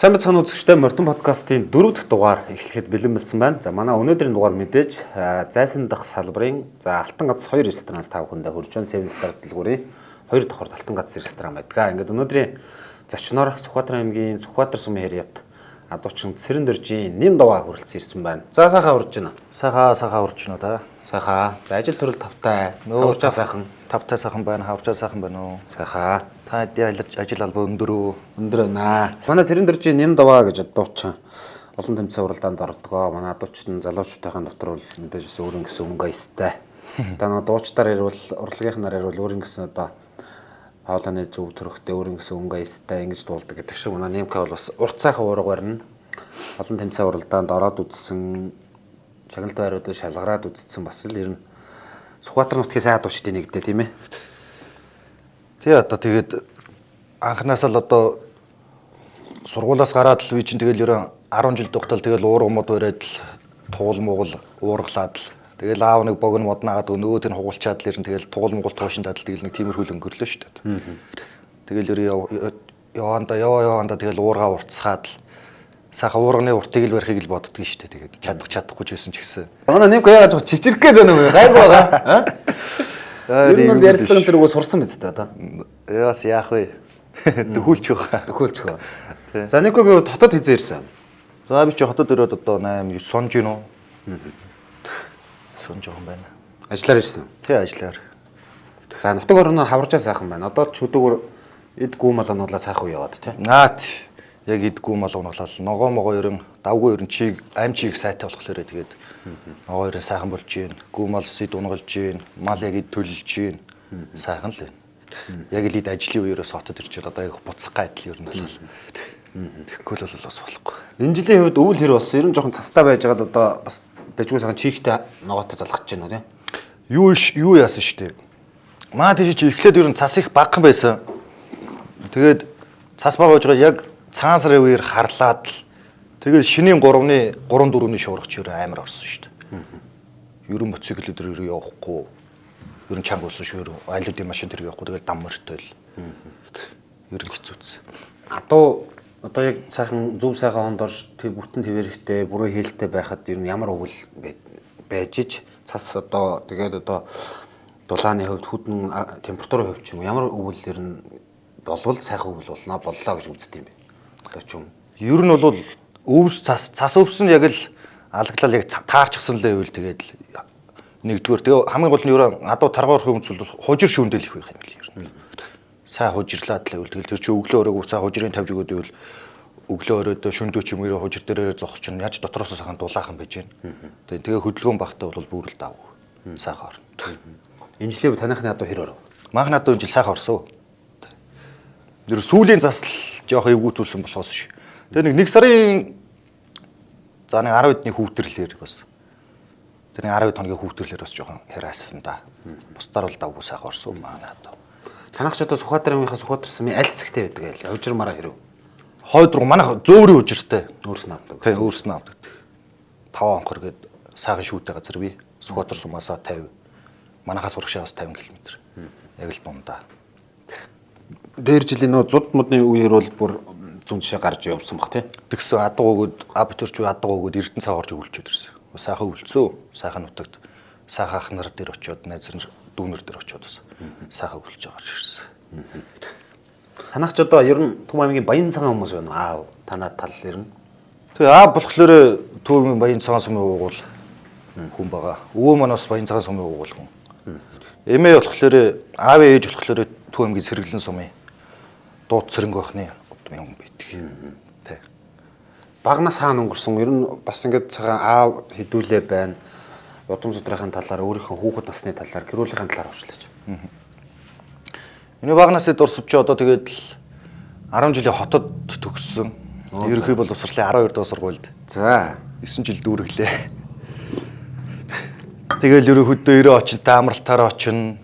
Сайн бацхан үзэгчтэй Мордон подкастын 4 дахь дугаар эхлэхэд бэлэн болсон байна. За манай өнөөдрийн дугаар мэдээж зайсан дахь салбарын Алтан гац 2 ресторанаас 5 хүндээ хурж байна. Seven Star дэлгүүрийн 2 дахь Алтан гац ресторан байдаг. Ингээд өнөөдрийн зочноор Сүхбаатар аймгийн Сүхбаатар сумын хэрьят адуучин Цэрэн дөржийн нэм даваа хүрэлцэн ирсэн байна. За сайхан урж байна. Сайхан урж байна да. Сайхан. За ажил төрөл тавтай. Хаврчаа сайхан. Тавтай сайхан байна. Хаврчаа сайхан байна уу? Сайхан. Та ажил албаа өндөр үү? Өндөр байна. Манай Цэрэн дөржийн нэм даваа гэж адуучин олон тэмцээн уралдаанд ордгоо. Манай адуучин залуучуудын дотор бол мэдээж өөрийн гэсэн өнгө аястай. Одоо нэг дуучдаар ирвэл урлагийнхнаар ирвэл өөрийн гэсэн одоо хоолойны зөв төрхтэй өөрийн гэсэн өнгө аястай ингэж дуулдаг гэдэг шиг манай нэмкэ бол бас урт сайхан уурга барина. Олон тэмцээн уралдаанд ороод үзсэн шагналт байруудад шалгараад үзсэн бас л ер нь Сүхбаатар нутгийн сайн адуучдын нэг дээ тийм ээ. Тий одоо тэгээд анханаас л одоо сургуулаас гараад л би чинь тэгэл ерөн 10 жил дугтал тэгэл уургамод бариад л туул мугал уурглаад л тэгэл аав нэг богино моднаагаад нөгөө тэр хугалчаад л ерэн тэгэл туул мугал туушиндаад л тэгэл нэг тиймэрхүү өнгөрлөө шүү дээ. Тэгэл ерөн яваанда тэгэл уургаа уртсгаад л сайхан уурганы уртыг л барихыг л боддгоо шүү дээ. Тэгээд чадахгүй ч байсан ч гэсэн. Манай нэг яагаад чичирх гээд байна вэ? Гайгүй байгаа. Ер нь бол ярилцлагын тэр үгөө сурсан биз дээ одоо. Яас яах вэ? Дөхүүлч байгаа. Дөхүүлч байгаа. За нэг гоо хотод хизээ ирсэн. За би ч хотод ирээд одоо 8 9 сонж гин үү? Сонж байгаа юм байна. Ажиллаар ирсэн. Тий ажиллаар. За нутаг орноо хаварчаа сайхан байна. Одоо ч өдөөгөр эд гүм мал онуулаа сайхан яваад тий. Яг идгүү мал унаглал ногоо могоо ерэн давгүй ерэн чиг ам чиг сайтай болохоор тэгээд ногоо ерэн сайхан болж гин гүү мал сид унгалж гин мал яг ид төлөлж гин сайхан л байна. Яг л ид ажлын үеэрээс хотод ирчээд одоо яг буцах гайдал ерэн болол. Тэгэхгүй л бас болохгүй. Энэ жилийн хувьд өвөл хэр бас ерэн жоохон цастай байжгаад одоо бас дэжгүй сайхан чигтэй ногоотой залгаж байна уу тий. Юу яасан штэ. Маа тийш чи эхлээд ерэн цас их багхан байсан. Тэгээд цас баг байж байгаа яг цагаан сарын үеэр харлаад л тэгэл шинийн 3-ны 3-4-ний шуургач юу амар орсон шүү дээ. Ерөн мотоциклүүд дээр явахгүй. Ерөн чанга усан шүү. Айлуудын машин дээр явахгүй. Тэгэл дам морьтой л. Ерөн хэцүүц. Адуу одоо яг сайхан зөв сайхан хонд орж тэг бүтэн твэрхтэй бүрөө хээлтэй байхад ер нь ямар өвөл байж ич цас одоо тэгээд одоо дулааны хувьд хүдэн температурын хувьд ч юм ямар өвөл ер нь болвол сайхан өвөл боллоо гэж үздэг юм бэ. Ер нь бол өвс цас өвс нь яг л алагдлал яг таарчсан л байвал тэгээд нэгдүгээр тэгээ хамгийн гол нь ерөө адуу таргаар хүмүүсд хужир шүүндэл их байх юм л ер нь. Сайн хужирлаад л байвал тэгэл тэр чи өглөө өрөөг сайн хужирын тавьж өгөөд байвал өглөө өрөөдөө шүндөө ч юм уу хужир дээрээ зогсож чинь яаж дотроос сайхан дулаахан байж байна. Тэгээ хөдөлгөөн багтаа бол бүр л дав. Сайхан орно. Энэ жилийн танихны адуу хэр оров? Маахны адуу энэ жил сайхан орсон. Тэр сүүлийн засал жоох эвгүүтүүлсэн болохоос ш. Тэгээ нэг сарын за нэг 10 хэдний хүүтэрлэр бас. Тэр нэг 10 хоногийн хүүтэрлэр бас жоохон хираасан да. Бусдаар бол давгүй сайхан орсон маана одоо. Танах ч одоо Сүхбаатар аймгийнхаа Сүхбаатар сумын аль хэсэгтэй байдаг айл. Хожирмараа хэрэг. Хойд руу манайх зөөврийн хужиртай. Өөрснөө авдаг. Тийм өөрснөө авдаг. 5 анхор гээд сайхан шүүтэй газар бий. Сүхбаатар сумаасаа 50. Манайхаас урагшаас 50 км. Яг л дундаа. Дээр жилийн нөө зуд модны үеэр бол бүр зүүн жишээ гарч явсан баг тий. Тэгсэн адуу өгөөд абитурч адуу өгөөд Эрдэнэ цаа орж өгүүлчихэд ирсэн. Сайхан өвлцөө. Сайхан нутагт сайхан ах нар дээр очиод найз нар дүүнэр дээр очиод бас сайхан өвлж байгаа ирсэн. Танах ч одоо ер нь Төв аймгийн Баян цагаан хүмүүс байна. Аа танаа тал ер нь. Тэгээ аа болохоор Төв аймгийн Баян цагаан сумын уугуул хүн байгаа. Өвөө манаас Баян цагаан сумын уугуул хүн. Эмээ болохоор аав ээж болохоор Төв аймгийн Сэргэлэн сумын дууд цэрэнг байхны юм байдаг. Тэ. Багнаас хаана өнгөрсөн ер нь бас ингээд цагаан аав хідүүлээ байна. Удам судрахын талаар өөрийнхөө хүүхэд насны талаар гэрүүлийнхэн талаар авчлаач. Миний багнаас дурсавч одоо тэгээд 10 жилийн хотод төгссөн. Ерөнхий боловсролын 12 дахь сургуульд. За 9 жил дүүрэглээ. Тэгэл ерөө хөдөө ирээ очинтай амралтаараа очино.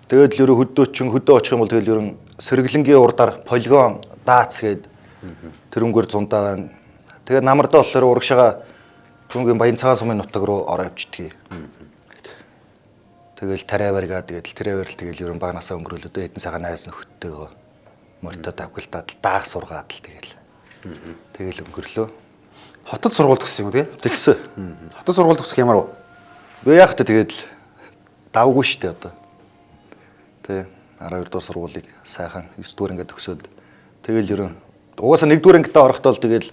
Тэгэл ерөө хөдөө очих юм бол тэгэл ерөн Сэргэлэнгийн урдаар полигон даац гээд тэрнгөр зундаа байна. Тэгээ намардаа болохоор урагшаага түүнгийн Баян цагаан сумын нутаг руу ороо явчихдгийг. Тэгэл тариа барьгаа тэгэл тэрэ барил тэгэл ерөн багнасаа өнгөрөөлөдөө хэдэн цагаан найз нөхдөдтэйгөө морьтой давхилтаад даах сургаад л тэгэл Тэгэл өнгөрлөө. Хотод сургууль төгссөн юм тий? Тэгсэн. Хотод сургууль төгсөх ямар вэ? Үгүй яах вэ тэгэл давгүй шүү дээ одоо. Тэ 12 дугаар сургуулийг сайхан 9 дугаар ингээд төгсөөд тэгэл ерөн угаасаа 1 дугаар ангидаа орохдоо л тэгэл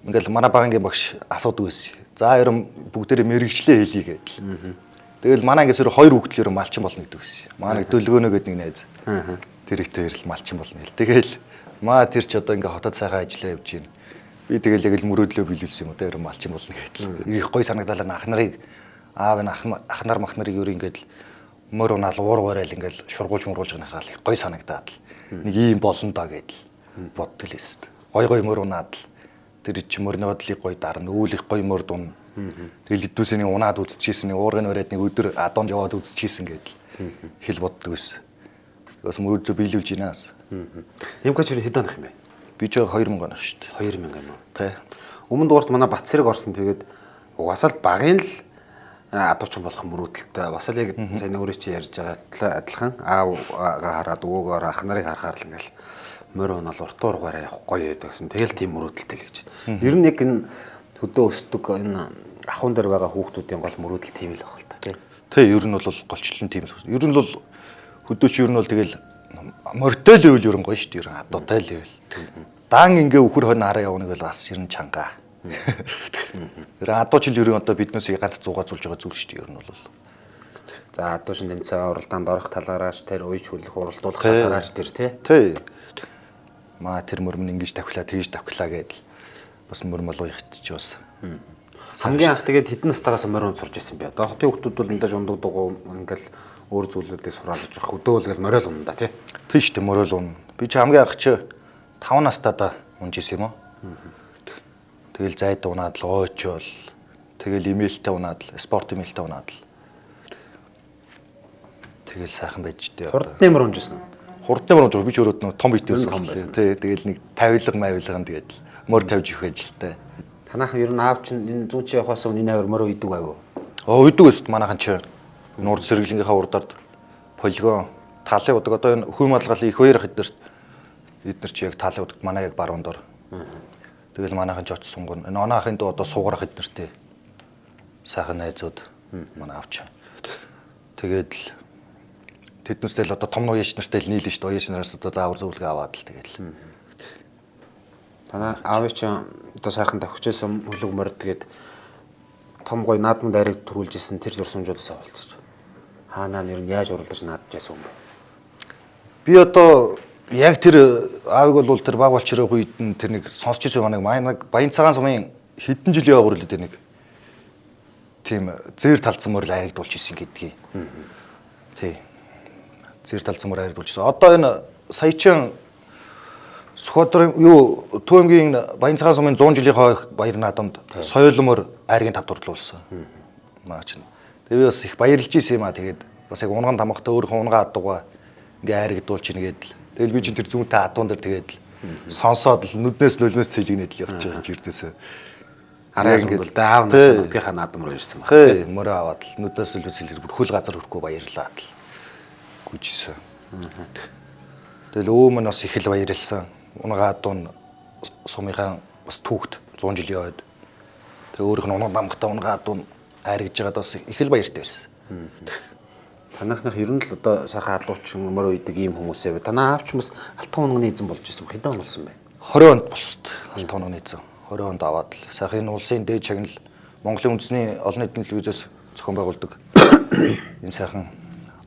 ингээл манай багангийн багш асуудаг байсан. За ерөн бүгдээрээ мэрэгчлээ хэлье гэдэл. Тэгэл манай ангиас ерөн 2 хүүхдэл ерөн малчин болно гэдэг байсан. Манай дөлгөөнөө гэдэг нэг найз. Тэр ихтэй ирэл малчин болно гэл. Тэгэл маа тэр ч одоо ингээ хотод сайхан ажиллаа явж байна. Би тэгэл яг л мөрөөдлөө биелүүлсэн юм уу те ерөн малчин болно гэдэл. Их гой санагдалаа ах нарыг аав нь ах нар мах нарыг ерөн ингээд мөр унаал уургуурал ингээл шургуулж байгаа хараад их гой санагдаад л нэг ийм болно доо гэдэл боддог л эсэст. Гой мөр унаад л тэр чи мөрний бодлыг гой дарна үүл их гой мөр дун. Тэгэл хэдүүсний унаад үзчихсэн нэг уургын өрөөд нэг өдөр адонд яваад үзчихсэн гэдэл хэл боддог байсан. Бас мөрөөдлөө биелүүлж гинаас. Ямгач хэд онох юм бэ? Би ч 2000 оноо шүү дээ. 2000 юм уу? Тэ. Өмнө дугаарт манай Батцэрэг орсон тэгээд угаасаа л багын л адуучин болох мөрөөдөлтэй бас л яг сайн өөрөө чи ярьж байгаа адилхан аавгаа хараад өвөөгөө ах нарыг харахаар л ингээл мөр унаал уртуургаараа явах гоё байдаг гэсэн. Тэгэл тийм мөрөөдөлтэй л гэж байна. Ер нь яг энэ хөдөө өсдөг энэ ахуун дээр байгаа хүүхдүүдийн гол мөрөөдөл тийм л баг л та тий. Тэ ер нь бол голчлон тийм л. Ер нь бол хөдөөч ер нь бол тэгэл мортой л үйл ер нь гоё шүү дээ. Ер нь адуутай л үйл. Даан ингээ өхөр хонь хараа явна гэвэл бас ер нь чанга. Адууч л ер нь одоо биднээс ганц зугаацуулж байгаа зүйл шүү дээ. Ер нь бол. За адуушин тэмцээн уралдаанд орох талаараач тэр уйж хүлэх уралдуулах талаараач тэр тий. Тий. Маа тэр мөрмөн ингэж тавхилаа тэгж тавхилаа гэдэл бас мөрмөл уйхтчих бас. Хамгийн анх тэгээд хэдэн настайгаас морь унт сурж исэн бэ? Одоо хотын хүмүүс бол мэдээж ундаг дугуй ингээл өөр зүйлүүдийг сураалж явах хөдөөлгөл морил унда тий. Тий шүү дээ морил унна. Би ч хамгийн анх чи 5 настайдаа унж исэн юм уу? Тэгэл зайд унаад л ойчол тэгэл имэйлтэй унаад л спорт имэйлтэй унаад л тэгэл сайхан байж дээ. Хурдны мөр унжсэн. Хурдны мөр унж би ч өөрөө том бит байсан. Тий тэгэл нэг тавилга мавилган тэгээд мөр тавьж өгөх ажилтай. Танаахан ер нь аав чинь энэ зүүн чи явахаас өмнө энэ авир мөр үйдэг аяв. Үйдэг өст манайхан чи нурд сэргэлгийнхаа урдаар полигон талын удаг одоо энэ хүү малгалын их хоёр хэд нар чи яг талын удагт манай яг баруун дор. Тэгэл манайхан ч очсон гон. Энэ оноохын дөө одоо суугарах хэд нартэй сайхан найзууд манай авч. Тэгээд л тэднэстэй л одоо том ноёш нартай л нийлэн шүү дээ. Ноёш нараас одоо заавар зөвлөгөө аваад л тэгэл. Танаа аав чи одоо сайхан давхижсэн хөлөг морь тэгээд том гой наадмын дайрыг төрүүлж исэн тэр зурсамжуудаас авалцчих. Хаанаа нэр нь яаж уралдаж наадж байсан юм бэ? Би одоо яг тэр аавыг бол тэр баг болчроо үед нь тэр нэг сонсч байгаа нэг Баян цагаан сумын хэдэн жилийн явгар л дээ нэг тийм зээр талцсан морил айрагдуулж исэн гэдгийг. Тий. Зээр талцсан морил айрагдуулж исэн. Одоо энэ саячин Сүхбаатарын Төөмгийн Баян цагаан сумын 100 жилийн хойх баяр наадамд соёлмор айргийн тавдурлуулсан. Маач. Тэгээ бас их баярлж исэн юм а тэгээд бас яг унган тамхтай өөрийнхөө унгаа адуугаа ингээ айрагдуулж ийн гэдэл. Тэгэл би чинь тэр зүүнтэй адуун дээр тэгээд л сонсоод л нүднээс нөлмөөс цэлгнээд л явж байгаа юм жирдээсээ. Арай ингэ л да аав нас нутгийнхаа наадам руу ирсэн баг. Тий, мөрөө аваад л нүднээс нөлмөөс цэлгэр бүр хөл газар хүрхгүй баярлаад л гүйжсэн. Тэгэл өөмөн бас их л баярлсан. Унгаа адуун сумынхаа бас түүхт 100 жилийн ойд. Тэгээ өөрийнх нь унган тамхтай унгаа адуун айргаж байгаад бас их л баяртай байсан. Танахнах ер нь л одоо сайхан адуучин мөр үйдэг ийм хүмүүсээ. Танаа аавч хүмүүс алтан унганы эзэн болж исэн. Хэдэн он болсон бэ? 20 онд болсод алтан унганы эзэн. 20 онд аваад л сайхан энэ улсын дээд чагнал Монголын үндэсний олон нийтийн телевизээс зохион байгуулдаг энэ сайхан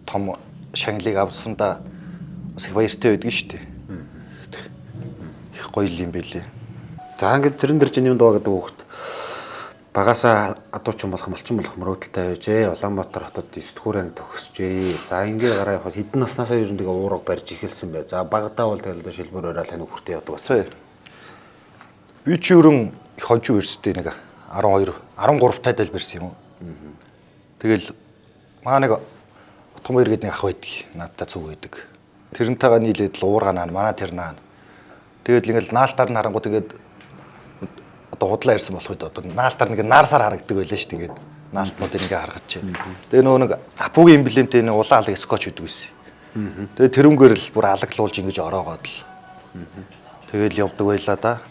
том шагналыг авсандаа бас их баяртай байдаг шүү дээ. Их гоё юм байлээ. За ингээд тэрэн дээр чинь юм даа гэдэг хүүхэд багасаа адуучин болох малчин болох мөрөөдөлтэй байжээ. Улаанбаатар хотод 9 дугаар анги төгсжээ. За ингээ гараа явахад хэдэн наснаасаа ер нь тэгээ уурга барьж эхэлсэн бай. За багадаа бол тэгэл шилбэр өрөөл хань хүртээ яадаг байсан. Би чи ерөн их хожуу өрсөдөө нэг 12 13 тайдал барьсан юм уу. Тэгэл маа нэг утган баяр гэдэг нэг ах байдаг. Надтай цуг байдаг. Тэрнтэйгээ нийлээд л уурга наа манай тэр наа. Тэгэл ингээл наалтаар нарангуу тэгээд одоо худлаа ирсэн болох үед одоо наалтаар нэг наарсаар харагддаг байлаа шүү дээ. Ингээд наалтнуудыг ингээ харгаж чинь. Тэгээ нөгөө нэг апугийн эмблемтэй нэг улаан алга скотч гэдэг байсан. Тэгээ тэрүүнгээр л бүр алаглуулж ингэж ороогоод л. Тэгэл явдаг байлаа да.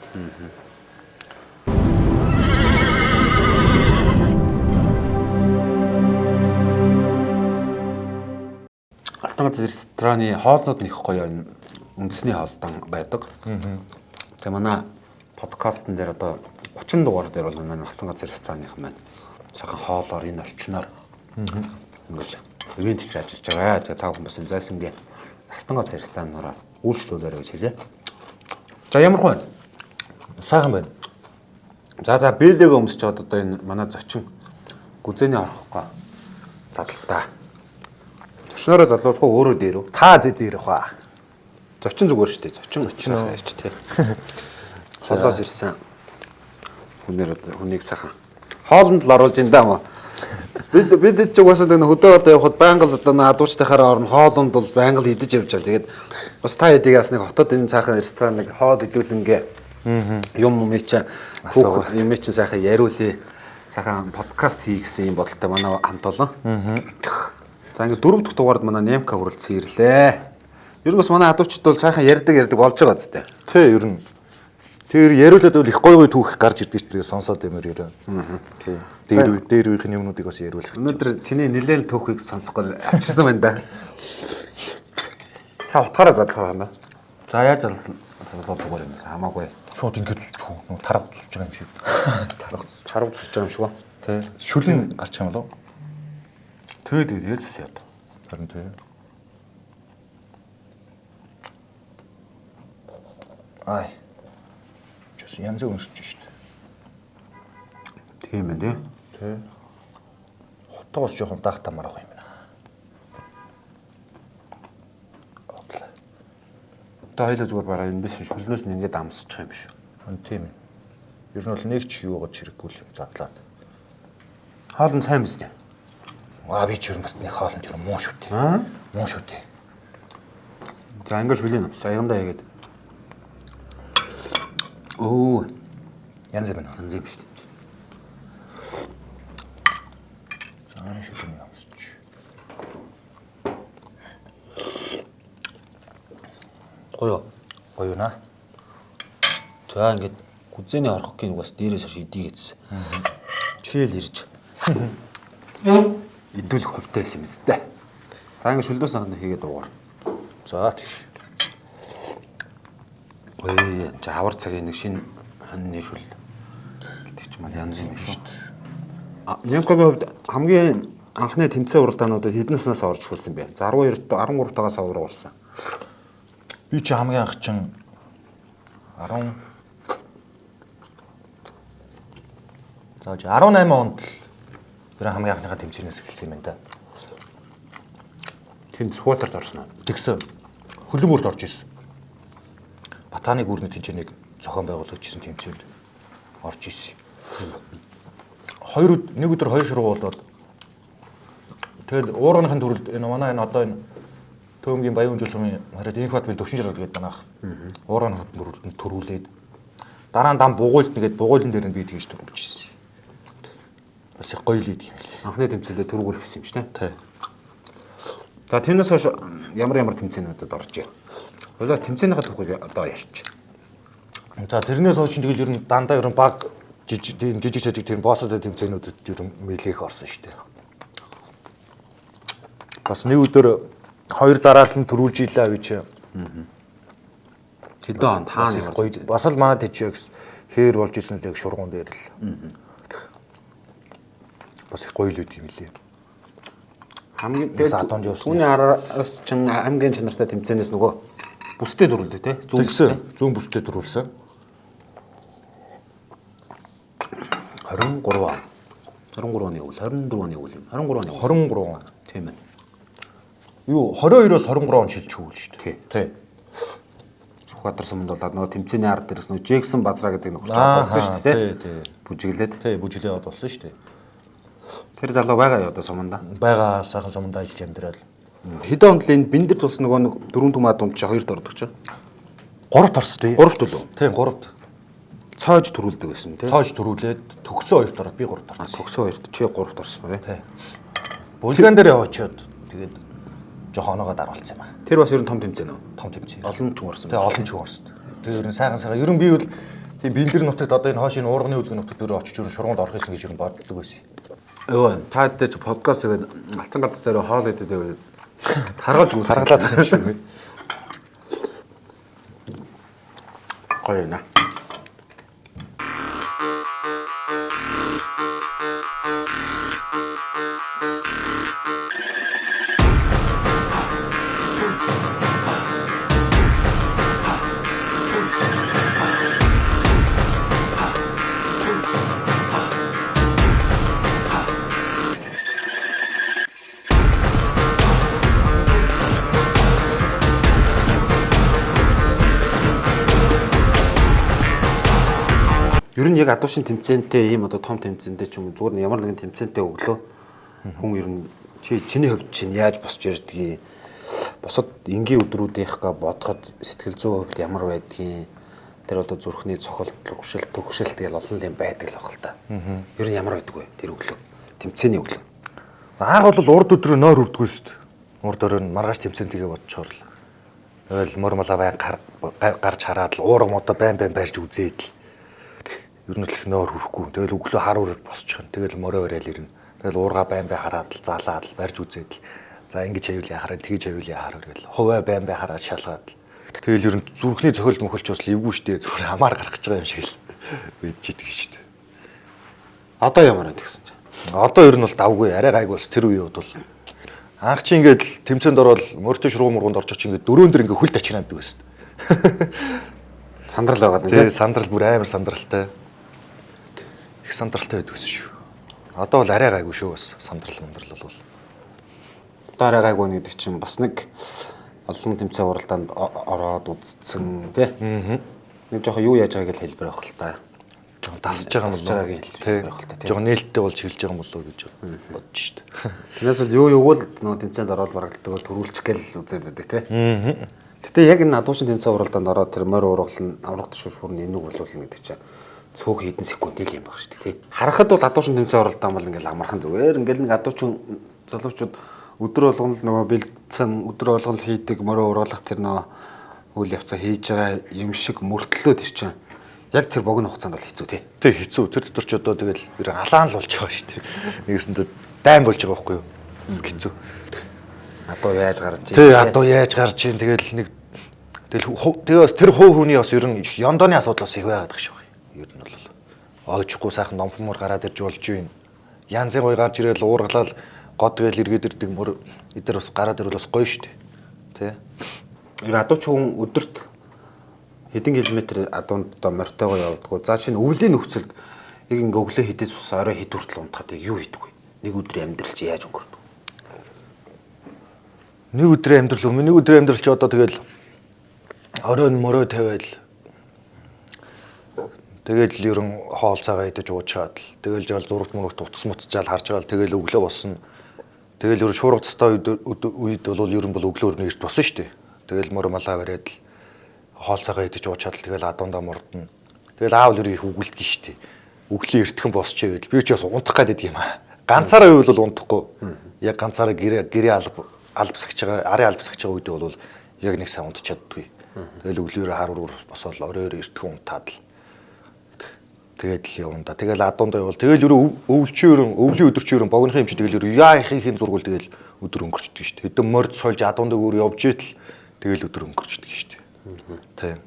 Алтан газар рестораны хоолнууд нь их гоё үндэсний хоолтон байдаг. Тэгээ манай подкастн дээр одоо 30 дугаар дээр бол манай Алтан газар рестораных маань цагаан хоолоор энэ орчноор ингэж ивент хийж ажиллаж байгаа. Тэгээ та хүмүүс энэ зайсангийн Алтан газар ресторанаараа үйлчлүүлээрэй гэж хэлье. За ямар хүн? Сайхан байна. За бэлэгээ өмсч чад одоо энэ манай зочин гүзээний орохгоо задлаа. Зочнороо залуулах уу өөрөө дээр үү? Та зэд ирэх ба. Зочин зүгээр шүү дээ. Зочин ярьч тий. Солоос ирсэн. Хүнийг сайхан хоолнд л оруулж ин даа. Бид ч угаасаа нэг хөдөө одоо явхад байнга л одоо адуучтайхаараа орно хоолнд бол байнга л идэж явж байгаа. Тэгээд бас та хэдийг бас нэг хотод энэ цаахан ресторан нэг хоол идүүлэнгээ юм чи юм чи сайхан яриулъя. Сайхан подкаст хий гэсэн юм бодолтой манай хамт олон. За ингээд 4 дахь дугаард манай Немка хүрэлцэн ирлээ. Ер нь бас манай адуучид бол сайхан ярьдаг болж байгаа зү. Тий, ер нь. Тэр яриулаад бол их гоё түүх гарч ирдэг шүү дээ сонсоод юмэр ерөө. Тий. Дээр үеийн юмнуудыг бас яриулах. Өнөөдөр чиний нэлээл түүхийг сонсохгүй авчирсан байна да. Та утгаараа задлах юм байна. За яаж задлах зүгээр юм хамаагүй. Шууд ингэж зүсчих үү? Тарга зүсэж байгаа юм шиг. Чарга зүсэж байгаа юм шиг ба. Тий. Шүлэн гарч юм болов? Тэгээд яаж зүсээ одоо. Харин тий. Ай. Янз бүр уншиж шүү дээ. Тийм ээ тий. Хотоос жоохон дагтамаар авах юм байна. Отлаа. Та хоёлаа зүгээр бараа эндээс шүлнөөс нь ингээд амсчих юм шүү. Тийм ээ. Ер нь бол нэг ч юугаад хэрэггүй юм задлаад. Хоолн сайн биз дээ. Би ч ер нь бас нэг хоолнд ер нь муу шүү дээ. Муу шүү дээ. За ингээд шүлэн авч аягандаа яагээд. Оо, янз юм байна. Янз юм шүү дээ. За шүлэн ямсч. Гоё наа. За ингээд гүзээний орхогийн бас дээрээс хойш идий гэсэн. Чийл ирж. Идүүлэх хувьтай байсан юм зү. За ингээд шүлдөөс хана хийгээд уугаар. За тийм. Ой, жавар цагийн нэг шинэ хоньны шүл гэдэг ч мал янз юм шүү дээ. Нямкагийн хувьд хамгийн анхны тэмцээн уралдаануудад хэдэн наснаас орж хөлсөн бэ? За 13 тагаас авраг орсон. Би ч хамгийн анх чин 10 зааж 18 онд л ер хамгийн анхныхаа тэмцээнээс эхэлсэн юм байна да. Тэнд сквотerd орсон уу? Тэгсэн. Хөлбөмбөрт орж исэн. Батаны гүрний тэнцээнийг зохион байгуулагч гэсэн тэмцээнд орж исэн. Нэг өдөр 2 шируу болоод тэгэл уурганыхын төрөлд энэ манай энэ одоо энэ Төөмгийн Баян Хүнжил сумын хараад инх бат бил төвшин жаргал гэдэг манайх уурганыхын төрөлд төрүүлээд дараа нь дам бугуйлт нэгэд бугуйлан дээр нь би тэгж төрүүлж исэн. Бас их гоё л ийд юм лээ. Анхны тэмцээндээ түрүүгээр хэлсэн юм чинь тий. За тэрнээс хойш ямар тэмцээнүүдэд орж ий. Хойлоо тэмцээнийхээ түүхийг одоо ярьчих. За тэрнээс хойш тэгэл ер нь дандаа ер нь баг жижиг сажиг тэр боссотой тэмцээнүүдэд ер нь мэлээх орсон шүү дээ. Бас нэг өдөр 2 дараалал нь төрүүлж ийлээ би чи. Хэдэн онд хаана гоё бас л манай тэжээс хээр болж исэн л яг шургуун дээр л. Бас их гоё л үт юм лээ. Хамгийн түүний араас чин хамгийн чанартай тэмцээнээс нөгөө бүстэй төрүүлдэг тий? Зүүн бүстэй төрүүлсэн. 23 оны үйл 24 оны үйл юм. 23 оны. 23. Тийм ээ. Юу 22-оос 23 он шилж хөвөл шүү дээ. Тий. Сүхбаатар суманд болоод нөгөө тэмцээний ард дээрс нөгөө Джексон Базраа гэдэг нөхөж болсон шүү дээ тий. Бүжиглээд. Тий, бүжиглээд болсон шүү дээ. Тэр залуу байгаа юу одоо суманда? Байгаа сайхан суманда ажиллаж амьдрал. Хэдэн онд л энэ биндэр тулсан нөгөө нэг 4 түмаа дунд чи 2-т ордог ч. 3-т орсон тий. 3-т үлээ. Тийм 3-т. Цоож төрүүлдэг байсан тий. Цоож төрүүлээд төгсөө 2-т ороод би 3-т орсон. Төгсөө 2-т чи 3-т орсон тий. Булган дээр яваачаад тэгээд жохон оноогоо даруулсан юм аа. Тэр бас ер нь том тэмцээн үү? Том тэмцээн. Олон ч орсон. Тэгээ олон ч орсон. Тэгээ ер нь сайхан ер нь би бол тийм бэлгэр нутагт одоо энэ хойш энэ уурганы хөдөлгөөний нутагт өөрөө очиж ер нь шургуунд орох гэсэн гэж ер нь боддог байсан. Өө та дэд чи подкаст гэдэг алчин гац дээр хоол идэв байвал харгалж үз. Харгалаад байгаа юм шүү. Гоё нэ. Ер нь яг адуушин тэмцээнтэй ийм одоо том тэмцээнтэй ч юм уу зүгээр ямар нэгэн тэмцээнтэй өглөө хүн ер нь чиний хувьд чинь яаж босч ирдгийг босод энгийн өдрүүдийнхээ бодоход сэтгэл зүйн хувьд ямар байдгийг тэр одоо зүрхний цохолт төгшөлт тэгэл олон юм байдаг л баг л та. Ер нь ямар байдаг вэ тэр өглөө тэмцээний өглөө. Анх бол урд өдрөө нойр үрдгүй шүү дээ. Урд өрөө нь маргааш тэмцээнтэйгээ бодчоор л. Тэгэл мөр малаа байн гарч хараад л уурга модоо байн барьж үзээд л. Ер нь л их нойр хүрхгүй. Тэгэл өглөө хар үрээд босчих юм. Тэгэл мороо барайл ирнэ. Тэгэл уурга байн хараад л залаад л барьж үзээд л. За ингэж хавил яхаар тэгж хавил яхаар гэл. Хуваа байн хараад шалгаад л. Тэгэл ер нь зүрхний цохилт мөхөлч бас эвгүй штэ. Зүгээр хамаар гарах гэж байгаа юм шиг л бидж идэг штэ. Одоо ямар байдаг гэсэн чинь. Одоо ер нь бол давгүй арай гайг бас тэр үеуд бол анх чи ингээд тэмцээнд ороод мөртөө шургуу мургунд орж чи ингээд дөрөөн дөр ингээд хөл тачинаад байдаг шүү дээ. Сандрал байгаад тийм сандрал бүр амар сандралтай. Их сандралтай байдаг шүү. Одоо бол арай гайгүй шүү бас сандрал бол. Одоо арай гайгүй гэдэг чинь бас нэг олон тэмцээн уралдаанд ороод үзсэн тий. Нэг жоохон юу яаж байгааг л хэлбэр авах л та. Дасж байгаа юм болоо. Жоо нээлттэй болж хэлж байгаа юм болоо гэж бодож штт. Тэрнээс л юу юуг л нөгөө тэмцээнд ороод барагддаг төрүүлчих гээл үзээд байдаг тий. Гэтэ яг энэ адуушин тэмцээн уралдаанд ороод тэр морь ургал нь аврах тушуурны энэг болуулна гэдэг чинь цөөх хэдэн секунд л юм баг штт тий. Харахад бол адуушин тэмцээн уралдаан бол ингээл амархан зүгээр ингээл нэг адуучин залуучууд өдөр болгон л нөгөө бэлдсэн өдөр болгон л хийдэг морь ургалах тэр нөгөө үйл явцаа хийж байгаа юм шиг мөртлөө тэр чинь яг тэр богино хугацаанд бол хэцүү тий. Тэг хэцүү. Тэр дотор ч одоо тэгэл ер алаан л болж байгаа шүү дээ. Нэгэсэндээ дайм болж байгаа байхгүй юу? Хэцүү. Одоо яаж гарч ийн? Тэг одоо яаж гарч ийн тэгэл нэг тэгээс тэр хувь хүний бас ер нь ёндооны асуудал бас их байгаад байгаа шүү. Ер нь бол ойчгүй сайхан номхмор гараад ирж болж байна. Янзын гой гарч ирээл уургалал год гээл эргээд ирдэг мөр эдэр бас гараад ирвэл бас гоё шүү дээ. Тэ. Ер адууч хүн өдөрт хэдэн километр адуунд одоо мортойгоо явдггүй. За чинь өвлийн нөхцөлд яг ингээ өглөө хэдээс ус орой хэд хүртэл унтахад юу хийдэг вэ? Нэг өдрийн амьдрал чи яаж өнгөрдөг? Нэг өдрийн амьдрал чи одоо тэгэл орой нь морой тавиал тэгэл ерөн хоол цагаа идэж уучаад л тэгэл жаал зурагт мөрөгт утас муцчаал харж байгаа л тэгэл өглөө босно. Тэгэл ерөн шуурга цастай үед бол ерөн бол өглөөр нэрт босно шүү дээ. Тэгэл мөр малаа бариад л хоол цагаа идэж уучаад л тэгэл адуундаа мордно. Тэгэл аавал ерөө их үгэлдэг штий. Өглөө эртхэн босч ивэл би ч бас унтах гээд идэг юм аа. Ганцаараа байвал унтахгүй. Яг ганцаараа гэрээ албсагч байгаа, арын албсагч байгаа үед бол яг нэг сайн унтч чаддгүй. Тэгэл өглөөрөө харуур босоод оройр эртхэн унтаад л тэгээд л явна. Тэгэл адуундаа явал тэгэл ерөө өвлийн өдөр чи ерөө богинохын юм чи тэгэл ерөө яа ихийн зургуул тэгэл өдөр өнгөрчдөг штий. Хэдэн морд сольж адуундаа өөр явж итэл тэгэл өдөр өнгөрчдөг штий. Тийм.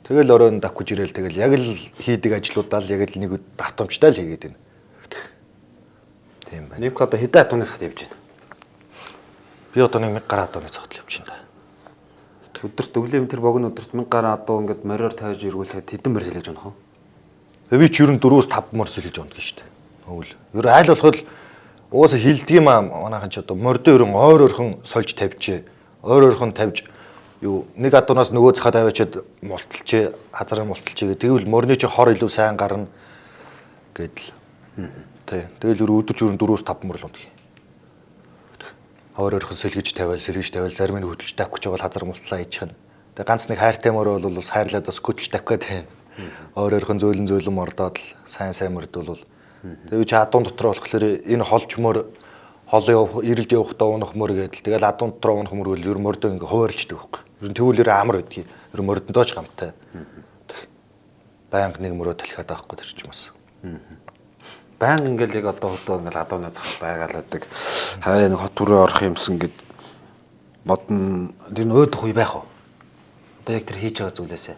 Тэгэл оройн давхиж ирээл тэгэл яг л хийдэг ажлуудаа л яг л нэг давтамжтай л хийгээд байна. Тийм байна. Нэг одоо хэдэн атууны цагт явж байна? Би одоо 1000 гаруй атууны цагт явж байна. Өдөрт өглөө тэр богино өдөрт 1000 гаруй атуу ингээд мориор тавьж иргүүлэхэд хэдэн морь сэлж байна хөө? Би ч ер нь 4-5 морь сэлж байна гэж штэ. Өвөл. Ер айл болоход уусаа хилдэг юм аа манайхан ч одоо мордоо ерөн ойр ойрхон сольж тавьж тавьж юу нэг адуунаас нөгөө цахад аваачаад мулталч хазар мулталч гэдэг. Тэгвэл морины чи хор илүү сайн гарна гэдэл. Тий. Тэгэл өдөрч өрн 4-5 мөр л унтгий. Хоор өрхөн сэлгэж тавиал зарим нь хөдөлж тавих гэж байгаа хазар мултлаа хийж хана. Тэгээ ганц нэг хайртай мөр бол хайрлаад бас хөдөлж тавих гэдэг. Хоор өрхөн зөөлөн мордоод л сайн мөрдөл. Тэгээ чи адуун дотор болохоор энэ холж мөр холын ирэлд явахдаа унах мөр гэдэл. Тэгэл адуун дотор унах мөр бол ер мордоо ингээ хуваарлждаг байхгүй. Ер нь төвлөрөө амар байдгийг. Ер нь мордондооч гамтай. Баян нэг мөрөө талхиад байхгүй тэр ч юм бас. Баян ингээл яг одоо хөдөө ингээл адууны зах байгаалаадаг. Хаяа нэг хот төрөө орох юмсан гэд бодно. Тэр нь өөдөх үе байх уу? Одоо яг тэр хийж байгаа зүйлээсээ.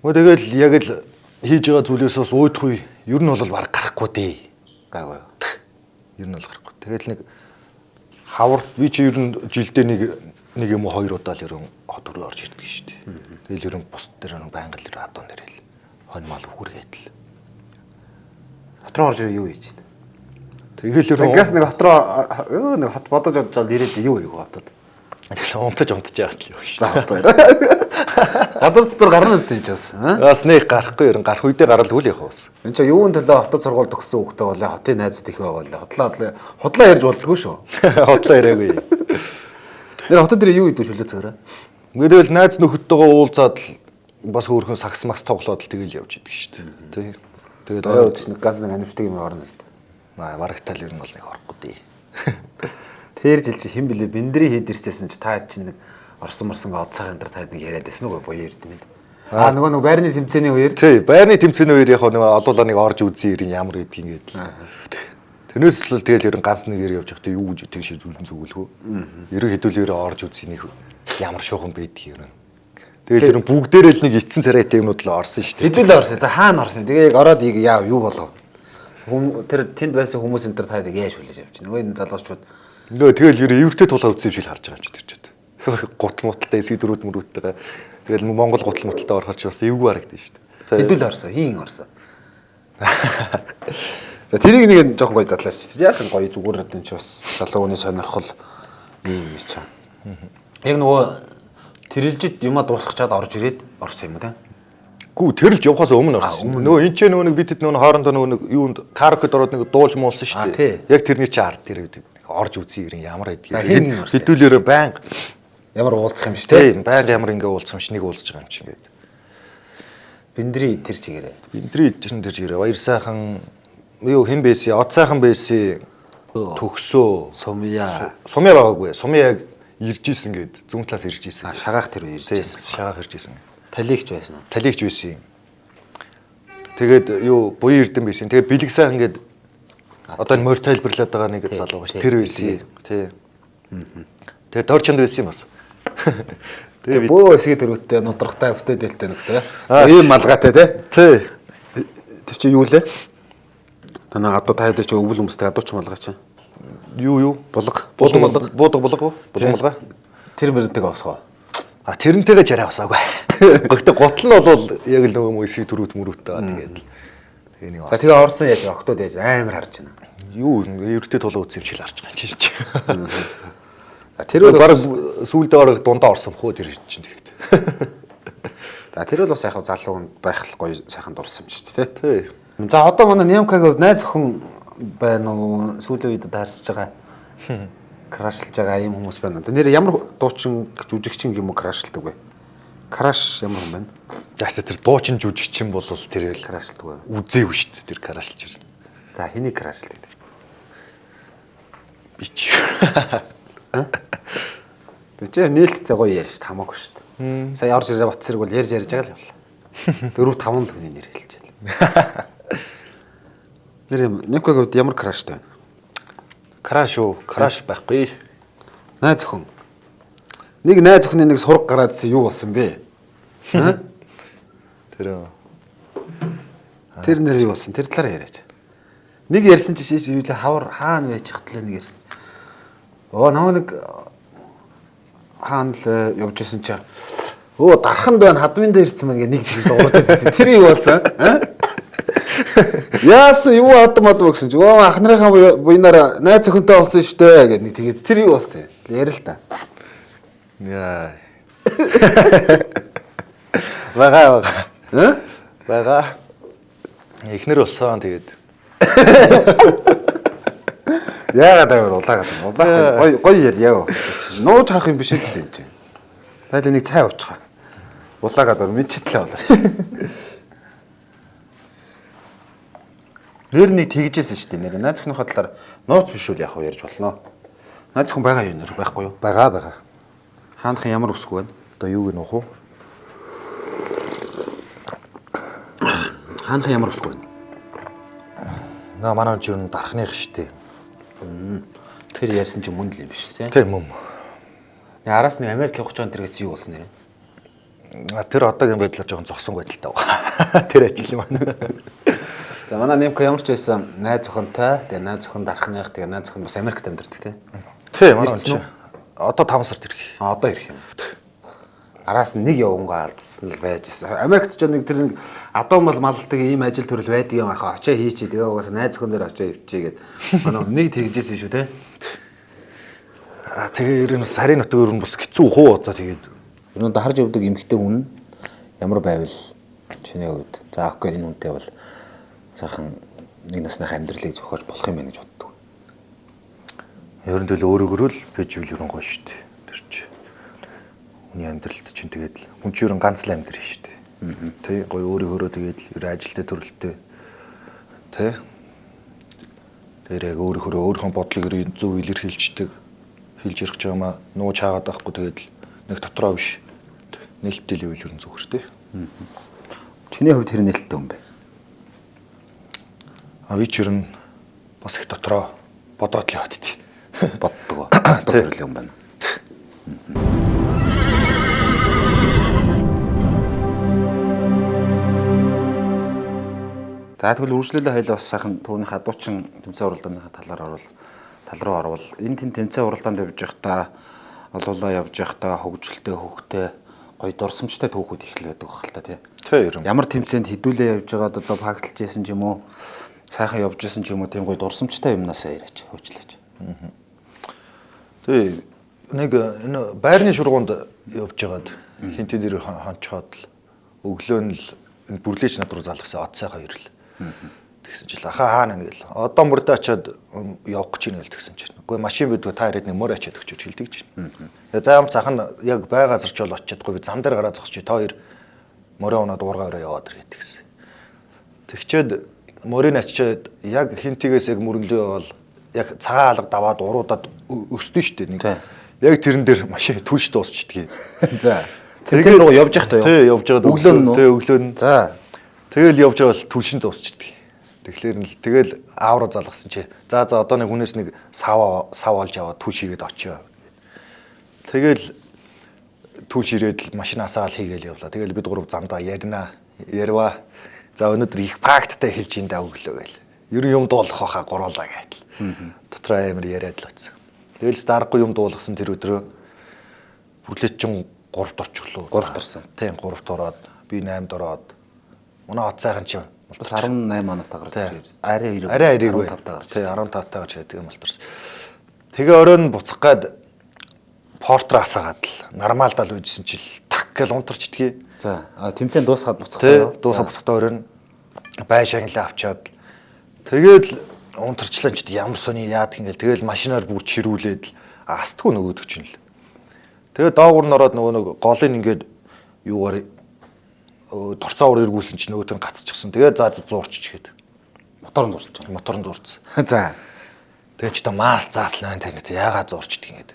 Мөн тэгэл яг л хийж байгаа зүйлээс бас өөдөх үе ер нь бол баг гарахгүй дээ. Гайгүй. Ер нь бол гарахгүй. Тэгэл нэг хавар би чи ер нь жилдээ нэг юм уу хоёр удаа л ерөн хот төрөө орж ирдэг шүү дээ. Тэгэл ерөн бус дээр нэг байнга л адуу нэрэл хонь мал үхүргээд л. Хотроо орж ирээ юу хийж байна? Тэгэл ерөн Газ нэг хотроо нэг хот бодож бодож байгаа нэрээд юу юу хотод. тэгэл унтаж яагаад л юу шүү. За одоо. Гадар дотор гарнаас тийж бас. Бас нэг гарахгүй ерөн гарах үедээ гарал үл явах бас. Энд чинь юун төлөө хотод сургууль төгссөн хүүхдээ болоо хотын найзууд их байгаа болоо. Хотлоо ярьж болдгоо шүү. Хотлоо яриагүй. Нэр хотод дээр юу идэв шүлээ цагаараа? Мэдээвэл найз нөхөдтэйгээ уулзаад л бас өөрхөн сагс макс тоглоод л тэгэл явж идэг шүү дээ. Тэгэл Ой үдс нэг ганц нэг анимчдаг юм орно шүү дээ. Барагтал ер нь бол нэг орохгүй дээ. Тэр жил чи хэн блэ биндрий хэд ирсэсэн чи та чинь нэг орсон од цагаан дээр таад нэг яриад байсан уу боёо ирд юм. Нөгөө нэг байрны тэмцээний үеэр. Тий, байрны тэмцээний үеэр яг нэг олуулаа нэг орж үзье ирэн ямар гэдгийг гээд. Тэрнээс л тэгэл ер нь ганц нэгээр явж байхдаа юу гэж тэгш зүйлэн зүгүүлгөө. Ерөн хэдүүлээрээ орж үзье нэг ямар шуухан байдгийг ер нь. Тэгэл ер нь бүгдээрээ л нэг эцсэн царайтай юмнууд л орсон шүү дээ. Хэдүүлээ орсон. За хаана орсон. Тэгээ яг ороод яав юу болов. Тэр тэнд байсан хүмүүс энэ таар таад яаш хүлээж явж байна. Нөгөө энэ залуучууд нөө тэгэл ер нь эвэртэй тулаа үзсэн юм шиг харж байгаа юм чи тэр чад. Гут муталтай эсгий дөрүүд мөрүүдтэйгээ тэгэл Монгол гутал муталтай орохоор ч бас эвгүй харагдсан шүү дээ. хэдүүл орсон. Хийн орсон. За тэрийг нэг жоохон гоё задлаач. Яг нь гоё зүгээр энэ ч бас залуу хүний сонирхол юм чам. Яг нөгөө тэрэлжид юмаа дуусгачаад орж ирээд орсон юм уу те? Гүү тэрэлж явахаас өмнө орсон. Нөгөө энэ ч нөгөө нэг бидэд нөгөө хоорондоо нөгөө нэг юунд карокед ороод нэг дуулж муулсан шүү дээ. Яг тэрний чи ард тэр орж үзье гэрэн ямар байдгийг. Хэдүүлээрээ байнга ямар уулзах юм ш те? Байнга ямар ингээ уулзах юм ш нэг уулзж байгаа юм чи ингээд. Биндрий тэр чигээрээ. Биндрий тэр чигээрээ баяр сайхан юу хэн байсан? Од сайхан байсан. Төгсөө. Сумья Байгаагүй. Сумья яг ирж исэн гээд зүүн талаас ирж исэн. Шагаах тэр ирж исэн. Шагаах ирж исэн. Талигч байсан уу? Талигч байсан юм. Тэгээд юу буян эрдэн байсан. Тэгээд бэлэг сайхан гээд одоо энэ морь тайлбарлаад байгаа нэг залуу байна. Тэр байсан. Тий. Тэгээд дор чанд байсан юм бас. Тэгээд бөө эсгээ төрөттэй нудрахтай өстэй дээлтэй нөхтэй. Ийм малгайтай тий. Тий. Тэр чи юу лээ? Танаа гадуу таад чи өвөл хүмүүстэй гадууч малгай чи. Юу? Булга. Буудаг. Тэр мөрөнтэйг авсгаа. Тэрнтэйгээ жараа басаагүй. Гэхдээ гутал нь бол яг л нөгөө эсгий дөрүүд мөрөөтэй байгаа тэгээд. Тэгээ нэг. За тэгээ орсон яаж октод яаж амар харж байна. Юу эвэртэй тулаа үтс юм шиг харж байгаа юм чи. Тэр бол баг сүүлдээ орох дундаа орсон хөө тэр чинь тэгээд. За тэр бол бас яг залуу байх л гоё сайхан дурсан юм шүү дээ тий. За одоо манай Нямкагийн найз охин байна уу? Сүүлийн үед даарсаж байгаа. Крашлж байгаа юм хүмүүс байна. Нэр ямар дуучин жүжигчин юм уу крашлдаг вэ? Краш ямар юм байна? Яста тэр дуучин жүжигчин бол тэр л крашлдаг вэ? Үзээгүй шүү дээ тэр крашлж ирнэ. За хэнийг крашлдаг? Би ч. Тэгэж нээлттэй гоё ярьж хамаагүй шүү дээ. Сая орж ирээ бат зэрэг бол ярьж байгаа л явлаа. 4-5 л хүний нэр хэлж байна. Нэр Нямкагийн ямар краштай байна? Краш уу? Краш байхгүй. Найз охин. Нэг найз охины нэг сураг гараадсэн юу болсон бэ? Тэр нэр юу болсон? Тэр талаар яриач. Нэг ярьсан чи шийж юу л хавар хаана байж хатлаа нэг ярьсан. Нэг хаана л явж исэн чи дарханд байна хадмын дээр ирсэн мэн нэг тийм урд байсан. Тэр юу болсон? Яасан юу адмад гэсэн чи ах нарынхаа буйнаар найз охинтой болсон шүү дээ гэдэг нэг тэгээд тэр юу болсон? Ярил л та. Яа. Бага. Бага. Эхнэр болсон тэгээд. Яагаад авир улаагаад. Гоё ярьяа. Нууж хаах юм биш үү энэ чинь. Тайлаа нэг цай уучих. Улаагаад мэдчитлээ болоо. Нэр нэг тэгжсэн шүү дээ. Нэр найз охиныхоо талаар нууц биш үл яг ярьж болно. Найз охин байгаа юу нэр байхгүй юу? Бага. Хаанхан ямар үсгүй байна? Одоо юуг нөх үү? Хаанхан ямар үсгүй байна? Наа манай ч юу дарахных штэ. Тэр ярьсан чинь мөн л юм биш тийм. Тийм юм. Араас нь Америк явах гэж байгаа тэр гэсэн юу болсон нэрэ? Тэр одоогийн байдлаар жоохон зогсон байдалтай байна. Тэр ажил юм байна. За манай Немко ямар ч байсан найз охинтой, тэгээ найз охин дарахных, тэгээ найз охин бас Америкт амьдардаг тийм. Тийм манай ч. Одоо 5 сард ирэх. Одоо ирэх юм. Араас нь нэг явангаа алдсан л байж байсан. Америкт ч нэг тэр нэг адуу малдаг ийм ажил төрөл байдаг юм ахаа. Очоо хийчээ. Тэгээ угаасаа найз охин дээр очоо ивчээ гэд. Манай нэг тэгжсэн шүү те. Тэгээ ер нь сарын нутгаар нь бас хэцүү хөө одоо тэгээд өнөөдөр харж явдаг эмхтэй хүн ямар байвал чиний хувьд за окей энэ хүнтэй бол сайхан нэг насных амьдралыг зохиож болох юм байна гэж боддог. ер нь тэгэл өөрөөгөө л бэж үл ерөн гоё шүү дээ. Тэр чи хүний амьдралд чинь тэгээд хүн чи ер нь ганц л амьдрал шүү дээ. Тэ гоё өөрөөгөө тэгээд ер ажилтай төрөлтэй тэ тэр яг өөрийнхөө бодлыг зөв илэрхийлждэг хэлж ярих гэж байгаамаа нууж хаагаад байхгүй тэгээд нэг дотроо биш нээлттэй л үйл ер нь зүгээр тий. Чиний хувьд тэр нээлттэй юм бэ? Би ч ер нь бас их дотроо бодоод л яваад тий. Боддог. Дотор л юм байна. За тэгвэл үргэлжлүүлээ хоёлаа бас сайхан түүний хадуучин тэмцээн уралдааны тал руу орвол энэ тэмцээн уралдаанд явж байхдаа олоолаа явж байхдаа хөгжилтэй хөвгтэй гоё дурсамжтай түүхүүд их л байдаг бахал та тий. Тий ер нь. Ямар тэмцээнд хідүүлээ явж байгаад одоо факталж ийсэн ч юм уу сайхан явж ийсэн ч юм уу тийм гоё дурсамжтай юмнасаа яриач хөөчлөөч. Тий нэг энэ байрны шургуунд явж байгаад хинтээ дээр хончоод л өглөө нь л бүрлээч над руу залгасан од сайхан ирэл. Тэгсэн чил ахаа хаана нэгэл одоо мөрдөө очиод явах гэж байна л тэгсэн чинь. Үгүй машин бидгүй та ирээд нэг мөр очиод өгч хэлдэг чинь. Тэгээ за юм цахан яг байгаа зарч бол очиодгүй би зам дээр гараа зогсчих та хоёр мөрөө унаад уургаа өрөө яваад ирээд тэгсэн. Тэгчээд мөрийг очиод яг хинтигээс яг мөрөнлөө бол яг цагаан алга даваад уруудаад өстөн штэ нэг. Яг тэрэн дээр машин түлш дуусчдгийг. За. Тэмцээн рүү явж явахдаа юу? Тий явж байгаад өглөө нь. Тий өглөө нь. За. Тэгэл явж байгаа бол түлшин дуусчдгийг. Тэгэхээр нь тэгэл аавра залгасан чи. За одоо нэг хүнээс нэг сав олж аваад түлш хийгээд очио. Тэгэл түлш ирээд машинасаа л хийгээл явлаа. Тэгэл бид гурав замдаа ярина. Ярва. За өнөөдөр их практиктэй хэлж ин даа өглөө гээл. Ер нь юм дуулах хаа гуруулаа гээл. Дотроо амар яриад л очсон. Тэгэл старахгүй юм дуулгасан тэр өдрөө бүрлээчин 3 дорчлоо. 3 дорсон. Тийм 3 дороод би 8 дороод. Манай од сайхан чи бас 18 оноо тагарч арай 15 тагарч. Тий 15 тагарч гэдэг юм болторс. Тэгээ оройн буцах гад портраа асаагаад л нормалдаа л үйжсэн чил так гэл унтарчдгийг. За тэмцээн дуусгаад буцахдаа дуусаа буцахдаа оройн бай шагналаа авчаад тэгээд унтарчлаа ч ямар сони яадаг ингээл тэгэл машинаар бүр чирүүлээд л астгүй нөгөөдөг чинь л. Тэгээд доогуур нь ороод нөгөө нэг голын ингээд юугаар торцоогоор эргүүлсэн чинь нөгөөт нь гацчихсан. Тэгээд зуурчиж гээд мотор нь зурч байгаа. Мотор нь зурцсан. За. Тэгээд ч та мас зааслаа таньд яагаад зурчдаг ингээд.